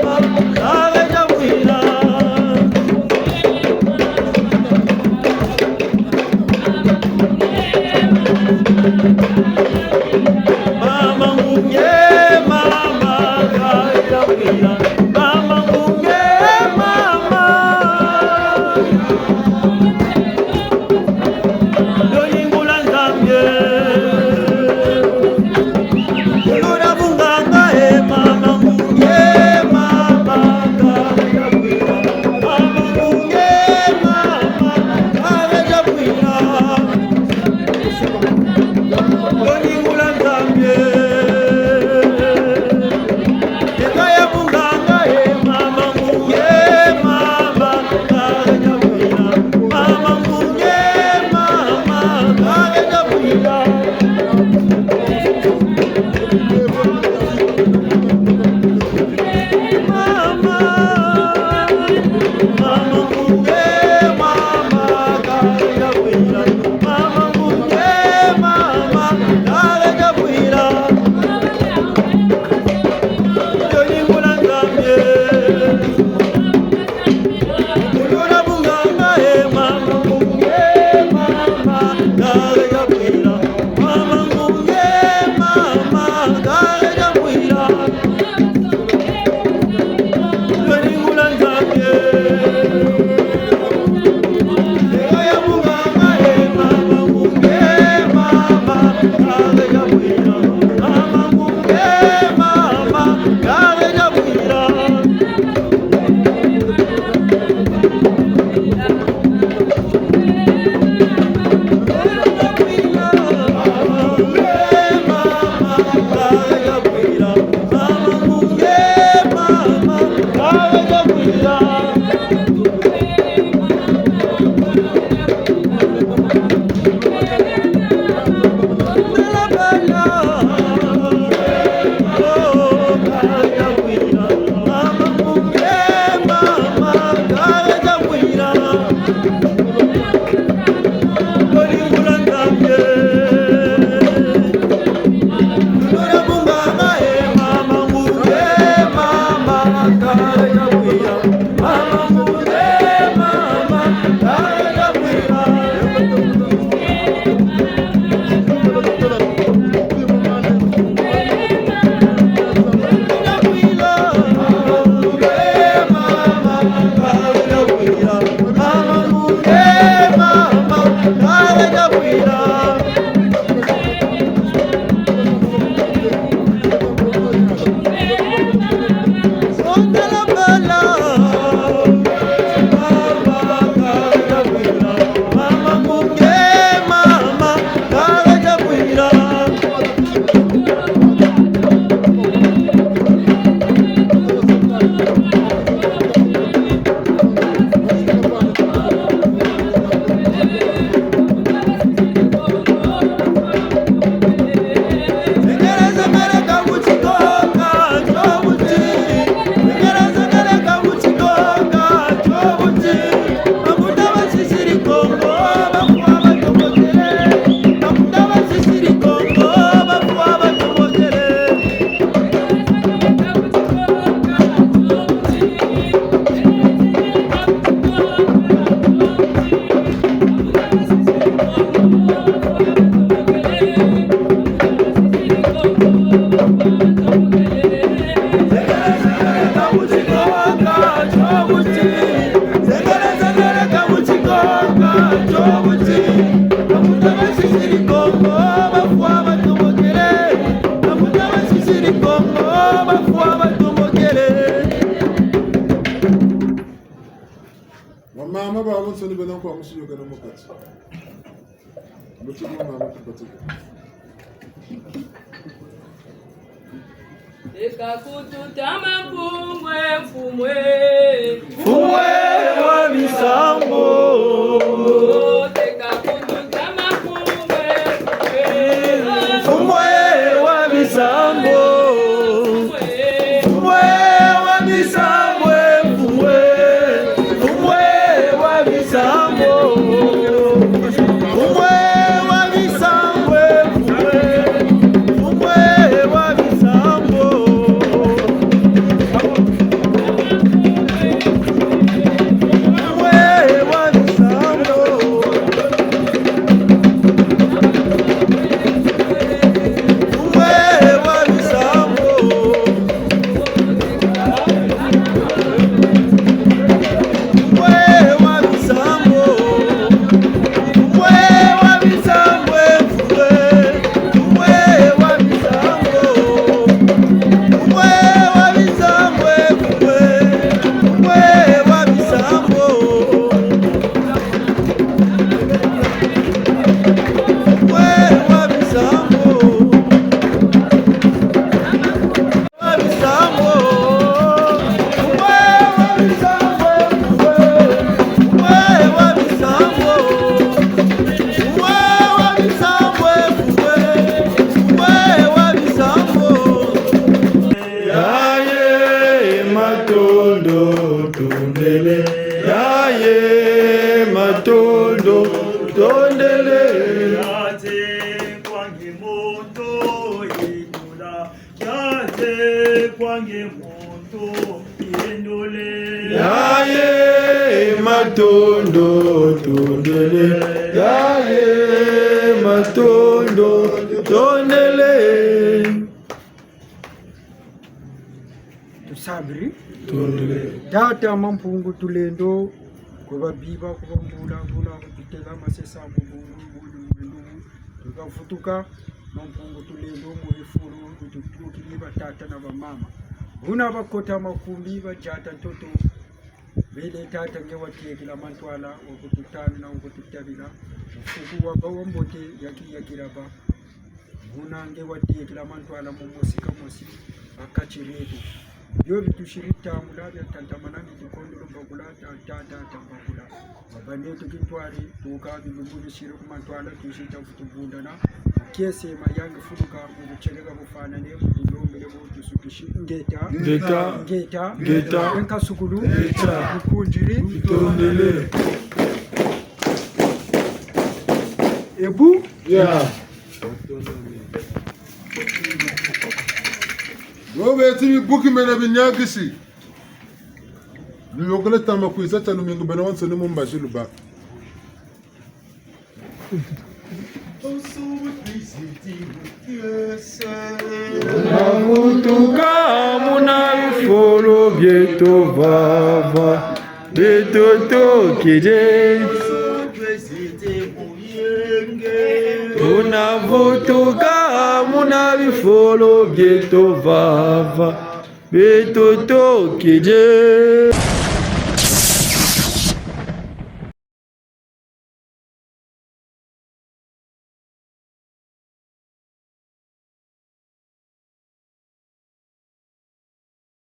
basobote bamuta basisiri Kongo bafwa batomokele bamuta basisiri Kongo bafwa batomokele Mama baba nsoni bena kwa musuyo kana mukati. Mutu mama kupati. Ekakututama fumwe fumwe fumwe wa misambo ekakututama fumwe fumwe wa misambo fumwe wa misambo fumwe fumwe wa misambo fumwe wa misambo fumwe wa misambo Matondo tondele yaye matondo tondele tusabiri tondele tata mampungu tulendo kubabiba kubambula mbula kutega masesa mbulu tukafutuka mampungu tulendo muhifuru kutukiri batata na bamama huna bakota makumbi bajata toto bele tata nge watekela mantwala okututana na okututabira ufuku wabawombote yakiraba huna nge watekela mantwala mumosika mosi akachiretu byo bitushiritamula byatantamana n'igikondero mbagula tata tambagula babane tukitwari tukabilumbulishire ku mantwala tushita futubundana kese mayange furuka mu bucerega bufanane butulombere bo tusukishi ngeta nkasukulu kukunjiri tondele ebu Robeti bibuki mena binyagisi. Niyokole tama kuiza talumingo bena wanso ni mumbashi luba. Navutuka muna bifolo byeto vava betoto kije tunavutuka muna bifolo byeto vava betoto kije